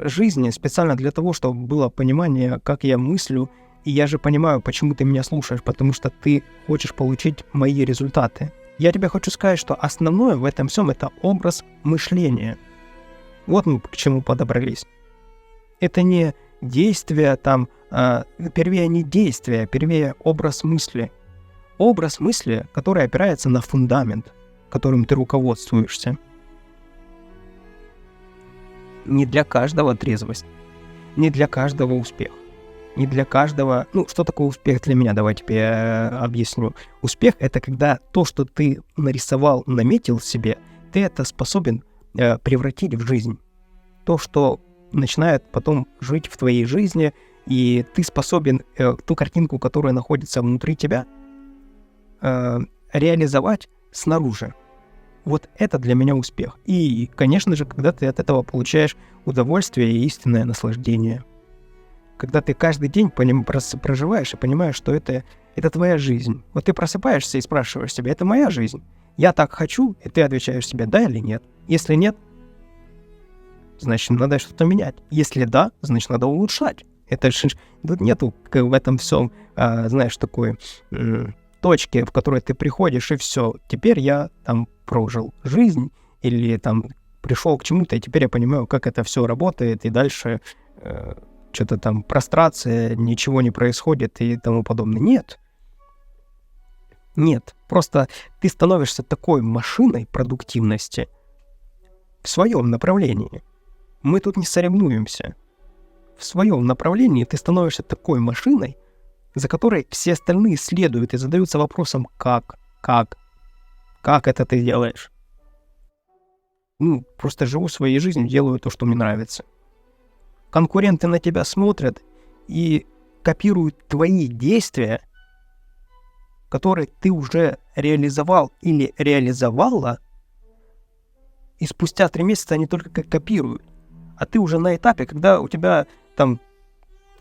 жизни специально для того, чтобы было понимание, как я мыслю, и я же понимаю, почему ты меня слушаешь, потому что ты хочешь получить мои результаты. Я тебе хочу сказать, что основное в этом всем — это образ мышления. Вот мы к чему подобрались. Это не действие там, первее не действие, первее образ мысли. Образ мысли, который опирается на фундамент, которым ты руководствуешься. Не для каждого трезвость, не для каждого успех, не для каждого... Ну, что такое успех для меня? Давай тебе объясню. Успех — это когда то, что ты нарисовал, наметил себе, ты это способен превратить в жизнь. То, что начинает потом жить в твоей жизни, и ты способен ту картинку, которая находится внутри тебя, реализовать снаружи. Вот это для меня успех. И, конечно же, когда ты от этого получаешь удовольствие и истинное наслаждение. Когда ты каждый день по нему проживаешь и понимаешь, что это твоя жизнь. Вот ты просыпаешься и спрашиваешь себя, это моя жизнь? Я так хочу? И ты отвечаешь себе, да или нет. Если нет, значит, надо что-то менять. Если да, значит, надо улучшать. Это же тут нету в этом всем, знаешь, такой точки, в которой ты приходишь, и все. Теперь я там прожил жизнь, или там пришел к чему-то, и теперь я понимаю, как это все работает, и дальше что-то там прострация, ничего не происходит и тому подобное. Нет. Нет. Просто ты становишься такой машиной продуктивности в своем направлении. Мы тут не соревнуемся. В своем направлении ты становишься такой машиной, за которой все остальные следуют и задаются вопросом «как это ты делаешь?» Ну, просто живу своей жизнью, делаю то, что мне нравится. Конкуренты на тебя смотрят и копируют твои действия, которые ты уже реализовал или реализовала, и спустя 3 месяца они только как копируют. А ты уже на этапе, когда у тебя там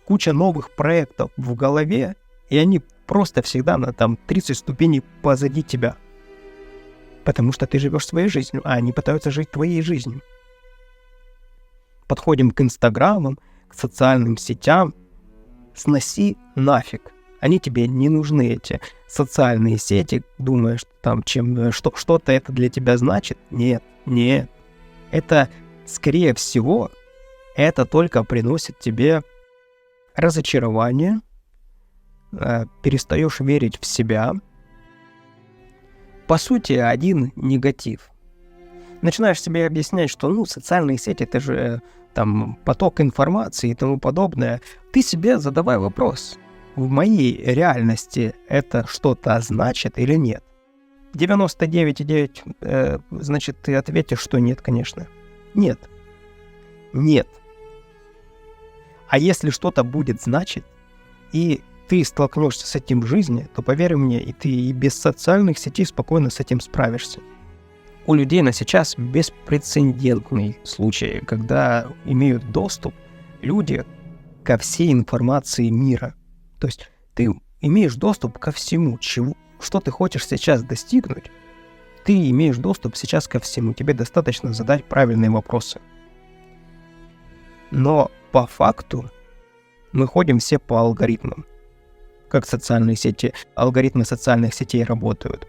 куча новых проектов в голове, и они просто всегда на там 30 ступеней позади тебя. Потому что ты живешь своей жизнью, а они пытаются жить твоей жизнью. Подходим к инстаграмам, к социальным сетям. Сноси нафиг. Они тебе не нужны, эти социальные сети. Думаешь, там что-то это для тебя значит? Нет. Это, скорее всего, это только приносит тебе разочарование, перестаешь верить в себя. По сути, один негатив. Начинаешь себе объяснять, что социальные сети — это же там поток информации и тому подобное. Ты себе задавай вопрос. В моей реальности это что-то значит или нет? 99,9, значит, ты ответишь, что нет, конечно. Нет. А если что-то будет значить, и ты столкнешься с этим в жизни, то, поверь мне, и ты и без социальных сетей спокойно с этим справишься. У людей на сейчас беспрецедентный случай, когда имеют доступ люди ко всей информации мира. То есть ты имеешь доступ ко всему, что ты хочешь сейчас достигнуть, ты имеешь доступ сейчас ко всему. Тебе достаточно задать правильные вопросы. Но по факту мы ходим все по алгоритмам. Как социальные сети, алгоритмы социальных сетей работают.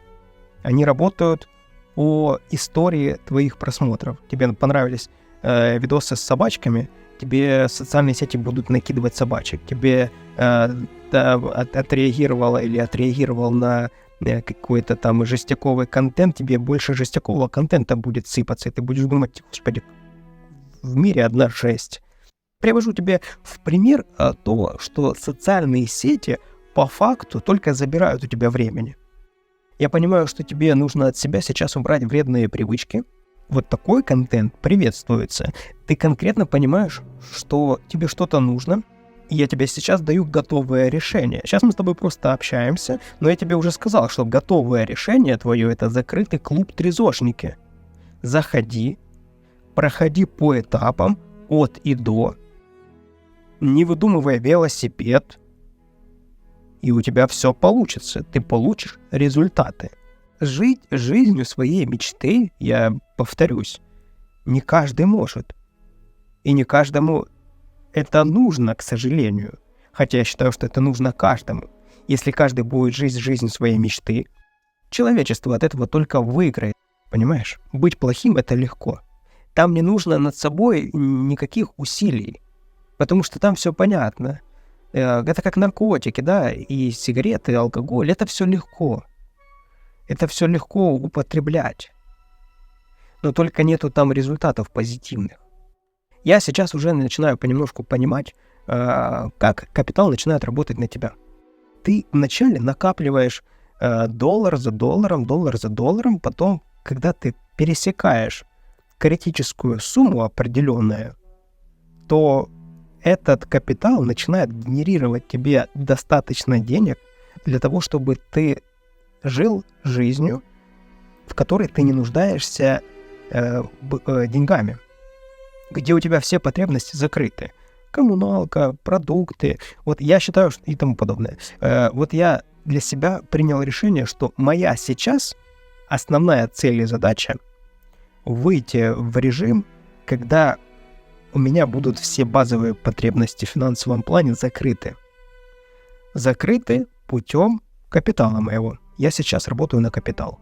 Они работают о истории твоих просмотров. Тебе понравились видосы с собачками, тебе социальные сети будут накидывать собачек. Тебе отреагировал на какой-то там жестяковый контент, тебе больше жестякового контента будет сыпаться, и ты будешь думать: господи, в мире одна жесть. Привожу тебе в пример то, что социальные сети по факту только забирают у тебя времени. Я понимаю, что тебе нужно от себя сейчас убрать вредные привычки. Вот такой контент приветствуется. Ты конкретно понимаешь, что тебе что-то нужно, и я тебе сейчас даю готовое решение. Сейчас мы с тобой просто общаемся, но я тебе уже сказал, что готовое решение твое — это закрытый клуб «Трезошники». Заходи, проходи по этапам от и до, не выдумывая велосипед, и у тебя все получится, ты получишь результаты. Жить жизнью своей мечты, я повторюсь, не каждый может. И не каждому это нужно, к сожалению. Хотя я считаю, что это нужно каждому. Если каждый будет жить жизнью своей мечты, человечество от этого только выиграет. Понимаешь? Быть плохим — это легко. Там не нужно над собой никаких усилий, потому что там все понятно. Это как наркотики, да, и сигареты, и алкоголь, это все легко. Это все легко употреблять. Но только нету там результатов позитивных. Я сейчас уже начинаю понемножку понимать, как капитал начинает работать на тебя. Ты вначале накапливаешь доллар за долларом, потом, когда ты пересекаешь критическую сумму определенную, то этот капитал начинает генерировать тебе достаточно денег для того, чтобы ты жил жизнью, в которой ты не нуждаешься деньгами, где у тебя все потребности закрыты. Коммуналка, продукты, вот я считаю, и тому подобное. Вот я для себя принял решение, что моя сейчас основная цель и задача — выйти в режим, когда у меня будут все базовые потребности в финансовом плане закрыты. Закрыты путем капитала моего. Я сейчас работаю на капитал.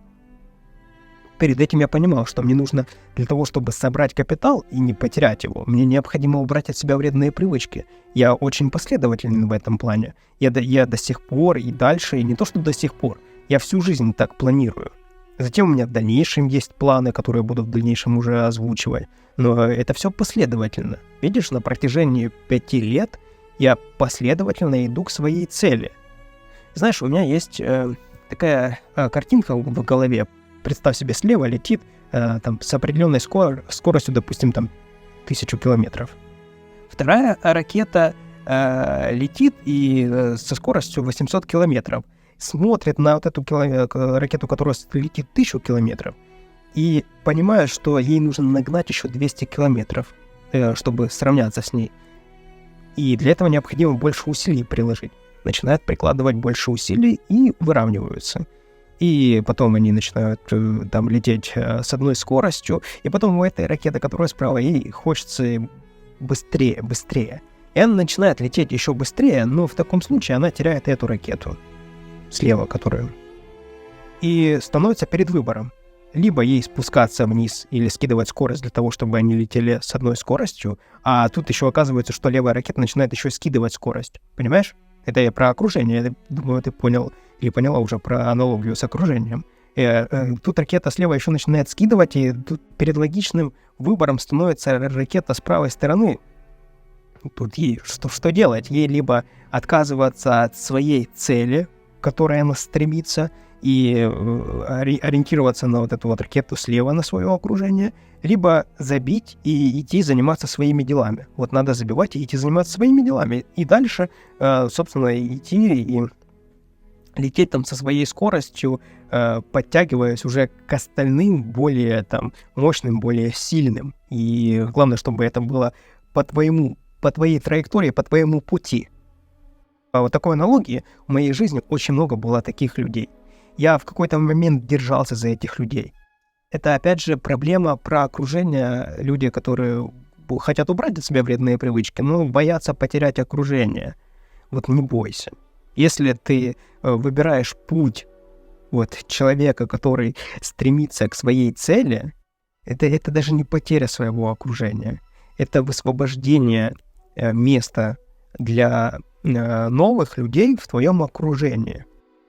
Перед этим я понимал, что мне нужно для того, чтобы собрать капитал и не потерять его, мне необходимо убрать от себя вредные привычки. Я очень последователен в этом плане. Я до сих пор и дальше, и не то что до сих пор, я всю жизнь так планирую. Затем у меня в дальнейшем есть планы, которые буду в дальнейшем уже озвучивать. Но это все последовательно. Видишь, на протяжении 5 лет я последовательно иду к своей цели. Знаешь, у меня есть такая картинка в голове. Представь себе, слева летит там, с определенной скоростью, допустим, там 1000 километров. Вторая ракета летит и со скоростью 800 километров. Смотрит на вот эту ракету, которая летит 1000 километров, и понимает, что ей нужно нагнать еще 200 километров, чтобы сравняться с ней. И для этого необходимо больше усилий приложить. Начинают прикладывать больше усилий и выравниваются. И потом они начинают там лететь с одной скоростью, и потом у этой ракеты, которая справа, ей хочется быстрее. И она начинает лететь еще быстрее, но в таком случае она теряет эту ракету слева, которую, и становится перед выбором. Либо ей спускаться вниз или скидывать скорость для того, чтобы они летели с одной скоростью, а тут еще оказывается, что левая ракета начинает еще скидывать скорость. Понимаешь? Это я про окружение. Я думаю, ты понял или поняла уже про аналогию с окружением. Тут ракета слева еще начинает скидывать, и тут перед логичным выбором становится ракета с правой стороны. Тут ей что делать? Ей либо отказываться от своей цели, к которой она стремится, и ориентироваться на вот эту вот ракету слева, на свое окружение, либо забить и идти заниматься своими делами. Вот надо забивать и идти заниматься своими делами. И дальше, собственно, идти и лететь там со своей скоростью, подтягиваясь уже к остальным, более там мощным, более сильным. И главное, чтобы это было по твоей траектории, по твоему пути. По вот такой аналогии в моей жизни очень много было таких людей. Я в какой-то момент держался за этих людей. Это, опять же, проблема про окружение. Люди, которые хотят убрать от себя вредные привычки, но боятся потерять окружение. Вот не бойся. Если ты выбираешь путь вот человека, который стремится к своей цели, это даже не потеря своего окружения. Это высвобождение места для новых людей в твоем окружении.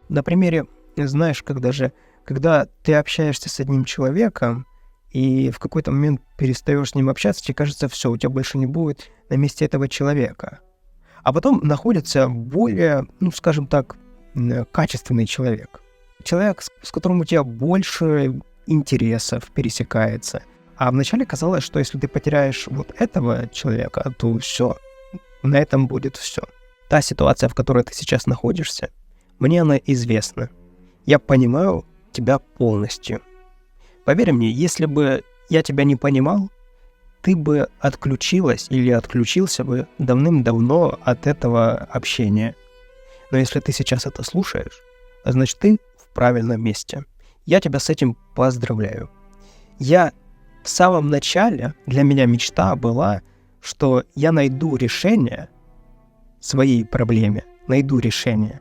На примере, знаешь, когда ты общаешься с одним человеком, и в какой-то момент перестаешь с ним общаться, тебе кажется, все, у тебя больше не будет на месте этого человека. А потом находится более, скажем так, качественный человек. Человек, с которым у тебя больше интересов пересекается. А вначале казалось, что если ты потеряешь вот этого человека, то все, на этом будет все. Та ситуация, в которой ты сейчас находишься, мне она известна. Я понимаю тебя полностью. Поверь мне, если бы я тебя не понимал, ты бы отключилась или отключился бы давным-давно от этого общения. Но если ты сейчас это слушаешь, значит, ты в правильном месте. Я тебя с этим поздравляю. В самом начале для меня мечта была, что я найду решение своей проблеме, найду решение.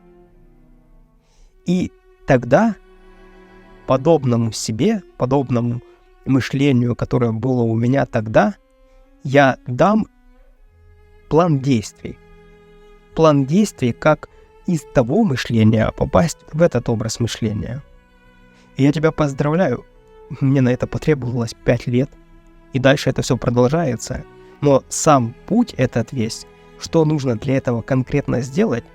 И тогда подобному себе, подобному мышлению, которое было у меня тогда, я дам план действий. План действий, как из того мышления попасть в этот образ мышления. И я тебя поздравляю. Мне на это потребовалось 5 лет. И дальше это все продолжается. Но сам путь этот весь, что нужно для этого конкретно сделать,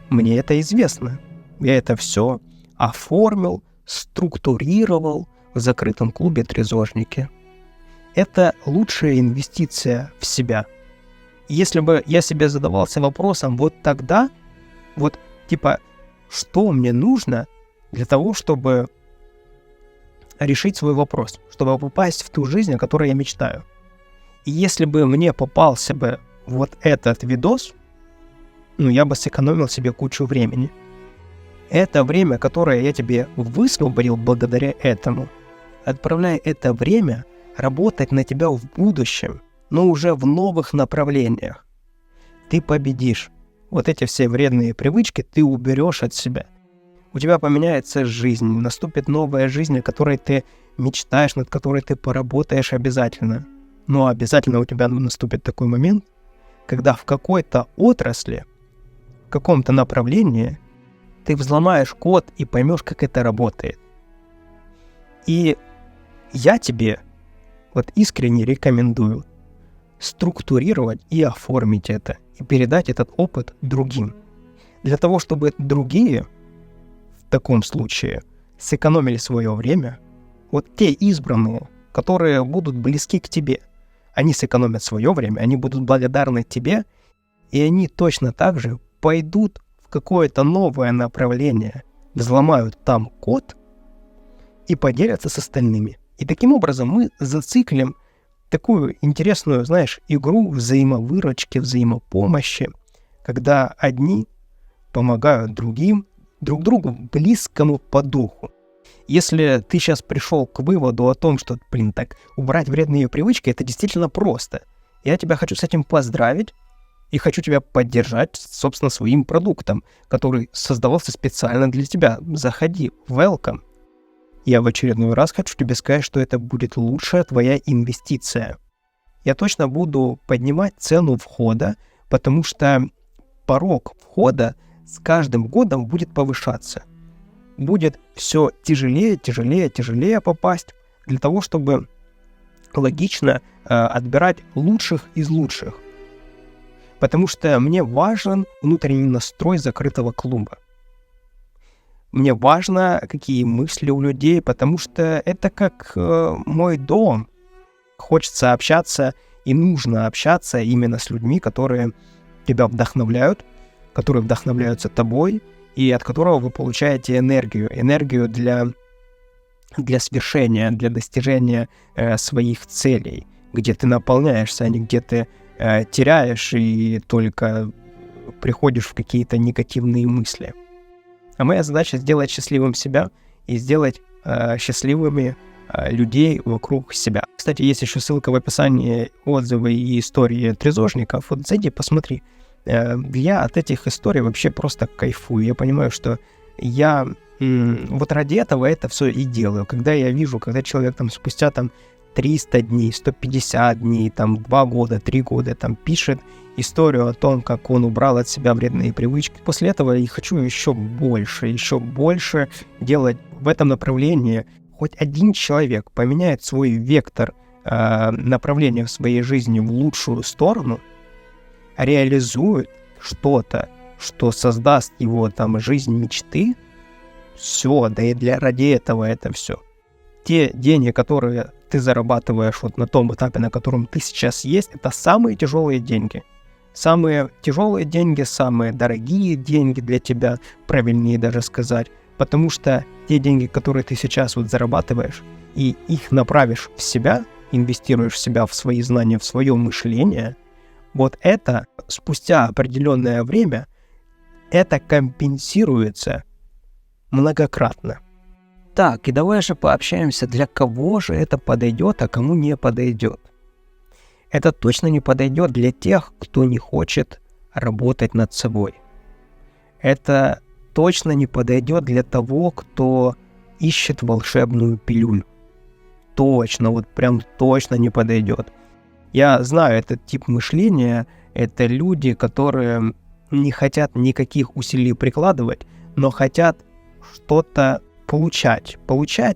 мне это известно. Я это все оформил, структурировал в закрытом клубе «Трезожники». Это лучшая инвестиция в себя. Если бы я себе задавался вопросом вот тогда, что мне нужно для того, чтобы решить свой вопрос, чтобы попасть в ту жизнь, о которой я мечтаю. И если бы мне попался бы вот этот видос, я бы сэкономил себе кучу времени. Это время, которое я тебе высвободил благодаря этому, отправляй это время работать на тебя в будущем, но уже в новых направлениях. Ты победишь. Вот эти все вредные привычки ты уберешь от себя. У тебя поменяется жизнь, наступит новая жизнь, о которой ты мечтаешь, над которой ты поработаешь обязательно. Но обязательно у тебя наступит такой момент, когда в какой-то отрасли, в каком-то направлении ты взломаешь код и поймешь, как это работает. И я тебе искренне рекомендую структурировать и оформить это, и передать этот опыт другим. Для того, чтобы другие в таком случае сэкономили свое время, те избранные, которые будут близки к тебе, они сэкономят свое время, они будут благодарны тебе, и они точно так же пойдут в какое-то новое направление, взломают там код и поделятся с остальными. И таким образом мы зациклим такую интересную, игру взаимовыручки, взаимопомощи, когда одни помогают другим, друг другу близкому по духу. Если ты сейчас пришел к выводу о том, что, убрать вредные привычки, это действительно просто. Я тебя хочу с этим поздравить и хочу тебя поддержать, собственно, своим продуктом, который создавался специально для тебя. Заходи, welcome. Я в очередной раз хочу тебе сказать, что это будет лучшая твоя инвестиция. Я точно буду поднимать цену входа, потому что порог входа с каждым годом будет повышаться. Будет все тяжелее попасть для того, чтобы логично отбирать лучших из лучших. Потому что мне важен внутренний настрой закрытого клуба. Мне важно, какие мысли у людей, потому что это как мой дом. Хочется общаться и нужно общаться именно с людьми, которые тебя вдохновляют, которые вдохновляются тобой, и от которого вы получаете энергию для свершения, для достижения своих целей, где ты наполняешься, а не где ты теряешь и только приходишь в какие-то негативные мысли. А моя задача сделать счастливым себя и сделать счастливыми людей вокруг себя. Кстати, есть еще ссылка в описании, отзывы и истории трезожников. Зайди, посмотри. Я от этих историй вообще просто кайфую. Я понимаю, что я вот ради этого это все и делаю. Когда я вижу, когда человек там спустя там 300 дней, 150 дней, там 2 года, 3 года там пишет историю о том, как он убрал от себя вредные привычки. После этого я хочу еще больше делать в этом направлении. Хоть один человек поменяет свой вектор направления в своей жизни в лучшую сторону, реализует что-то, что создаст его там жизнь мечты, все, да и ради этого это все. Те деньги, которые ты зарабатываешь вот на том этапе, на котором ты сейчас есть, это самые тяжелые деньги. Самые тяжелые деньги, самые дорогие деньги для тебя, правильнее даже сказать, потому что те деньги, которые ты сейчас вот зарабатываешь, и их направишь в себя, инвестируешь в себя, в свои знания, в свое мышление, вот это спустя определенное время, это компенсируется многократно. Так, и давай же пообщаемся, для кого же это подойдет, а кому не подойдет. Это точно не подойдет для тех, кто не хочет работать над собой. Это точно не подойдет для того, кто ищет волшебную пилюлю. Точно, вот прям точно не подойдет. Я знаю этот тип мышления, это люди, которые не хотят никаких усилий прикладывать, но хотят что-то получать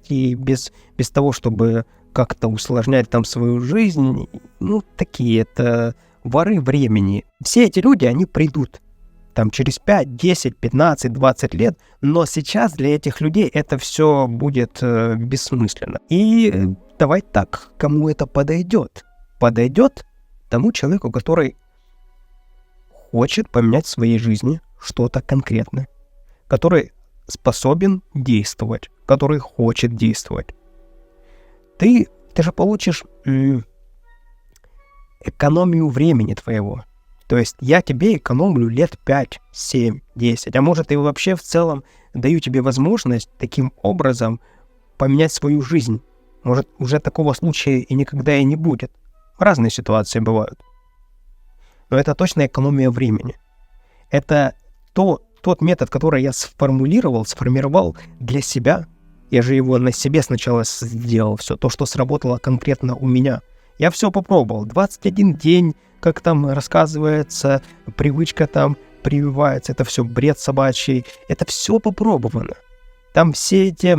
и без того, чтобы как-то усложнять там свою жизнь, ну, такие это воры времени. Все эти люди, они придут там через 5, 10, 15, 20 лет, но сейчас для этих людей это все будет бессмысленно. И давай так, кому это подойдет? Подойдет тому человеку, который хочет поменять в своей жизни что-то конкретное, который способен действовать, который хочет действовать. Ты же получишь экономию времени твоего. То есть я тебе экономлю лет 5, 7, 10, а может и вообще в целом даю тебе возможность таким образом поменять свою жизнь. Может, уже такого случая и никогда и не будет. Разные ситуации бывают. Но это точно экономия времени. Это тот метод, который я сформировал для себя. Я же его на себе сначала сделал, все то, что сработало конкретно у меня. Я все попробовал. 21 день, как там рассказывается, привычка там прививается, это все бред собачий. Это все попробовано. Там все эти,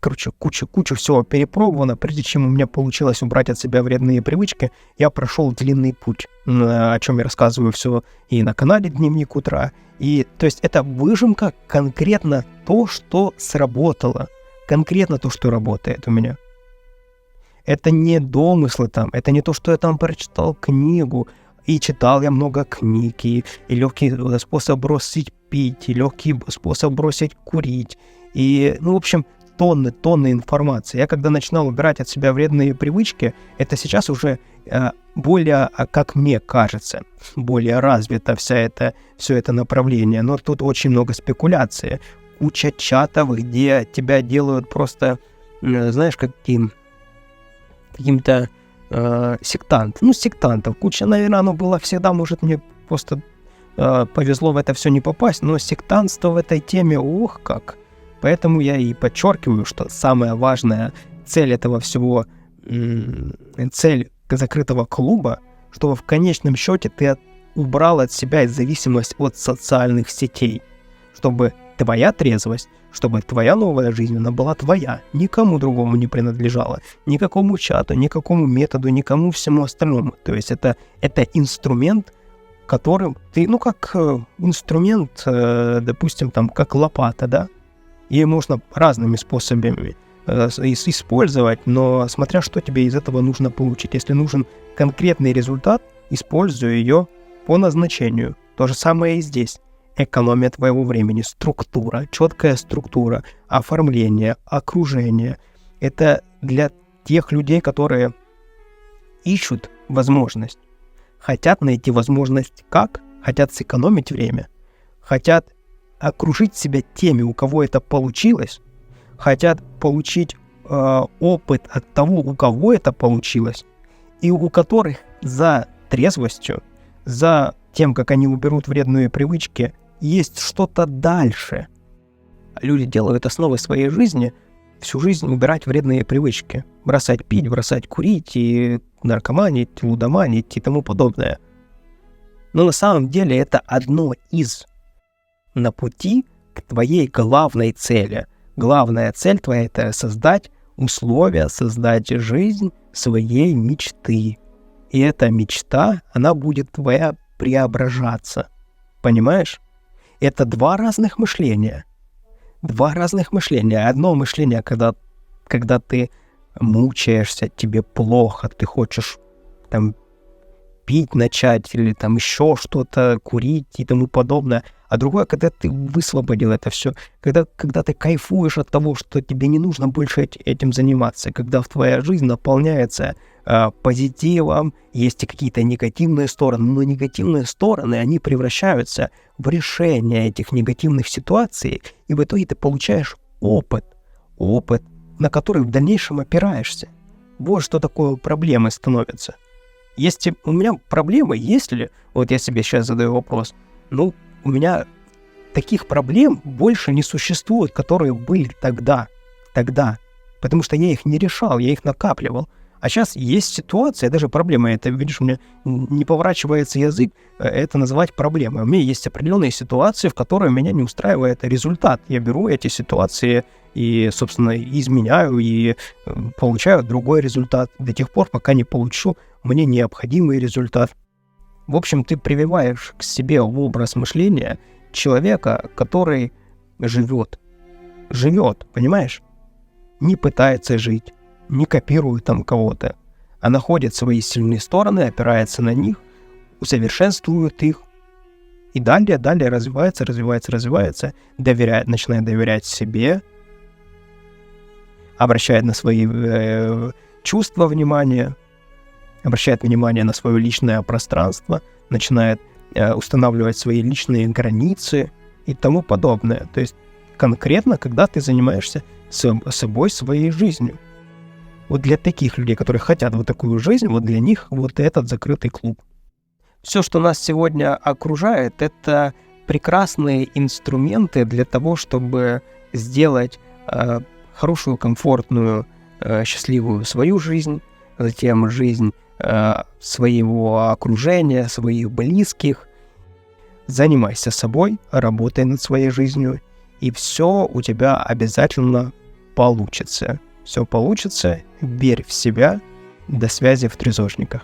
куча всего перепробовано. Прежде чем у меня получилось убрать от себя вредные привычки, я прошел длинный путь, о чем я рассказываю все и на канале «Дневник утра». И, то есть, это выжимка конкретно то, что сработало. Конкретно то, что работает у меня. Это не домыслы там, это не то, что я там прочитал книгу, и читал я много книг, и легкий способ бросить пить, и легкий способ бросить курить, и, ну, в общем, тонны информации. Я когда начинал убирать от себя вредные привычки, это сейчас уже более, как мне кажется, более развито все это направление. Но тут очень много спекуляции. Куча чатов, где тебя делают просто, знаешь, каким-то сектантом. Ну, сектантов. Куча, наверное, оно было всегда, может, мне просто повезло в это все не попасть, но сектантство в этой теме, ох как. Поэтому я и подчеркиваю, что самая важная цель этого всего, цель закрытого клуба, чтобы в конечном счете ты убрал от себя зависимость от социальных сетей, чтобы твоя трезвость, чтобы твоя новая жизнь, она была твоя, никому другому не принадлежала, никакому чату, никакому методу, никому всему остальному. То есть это инструмент, которым ты, ну как инструмент, допустим, там, как лопата, да? Ее можно разными способами использовать, но смотря что тебе из этого нужно получить. Если нужен конкретный результат, используй ее по назначению. То же самое и здесь. Экономия твоего времени, структура, четкая структура, оформление, окружение. Это для тех людей, которые ищут возможность. Хотят найти возможность как? Хотят сэкономить время. Хотят окружить себя теми, у кого это получилось. Хотят получить опыт от того, у кого это получилось. И у которых за трезвостью, за тем, как они уберут вредные привычки, есть что-то дальше. Люди делают основой своей жизни всю жизнь убирать вредные привычки. Бросать пить, бросать курить, и наркоманить, лудоманить и тому подобное. Но на самом деле это одно из на пути к твоей главной цели. Главная цель твоя — это создать условия, создать жизнь своей мечты. И эта мечта, она будет твоя преображаться. Понимаешь? Это два разных мышления. Два разных мышления. Одно мышление, когда ты мучаешься, тебе плохо, ты хочешь там пить начать или там еще что-то, курить и тому подобное. А другое, когда ты высвободил это все, когда ты кайфуешь от того, что тебе не нужно больше этим заниматься, когда твоя жизнь наполняется позитивом, есть и какие-то негативные стороны, но негативные стороны, они превращаются в решение этих негативных ситуаций, и в итоге ты получаешь опыт, на который в дальнейшем опираешься. Вот что такое проблемой становится. Если у меня проблемы, если, вот я себе сейчас задаю вопрос, у меня таких проблем больше не существует, которые были тогда, потому что я их не решал, я их накапливал. А сейчас есть ситуация, даже проблема, это, видишь, у меня не поворачивается язык это называть проблемой. У меня есть определенные ситуации, в которые меня не устраивает результат. Я беру эти ситуации и, собственно, изменяю и получаю другой результат до тех пор, пока не получу мне необходимый результат. В общем, ты прививаешь к себе в образ мышления человека, который живет, понимаешь? Не пытается жить, не копирует там кого-то, а находит свои сильные стороны, опирается на них, усовершенствует их, и далее развивается, начинает доверять себе, обращает на свои чувства внимание, обращает внимание на свое личное пространство, начинает устанавливать свои личные границы и тому подобное. То есть конкретно, когда ты занимаешься собой, своей жизнью. Вот для таких людей, которые хотят вот такую жизнь, вот для них вот этот закрытый клуб. Все, что нас сегодня окружает, это прекрасные инструменты для того, чтобы сделать хорошую, комфортную, счастливую свою жизнь, затем жизнь своего окружения, своих близких. Занимайся собой, работай над своей жизнью, и все у тебя обязательно получится. Все получится, верь в себя. До связи в трезожниках.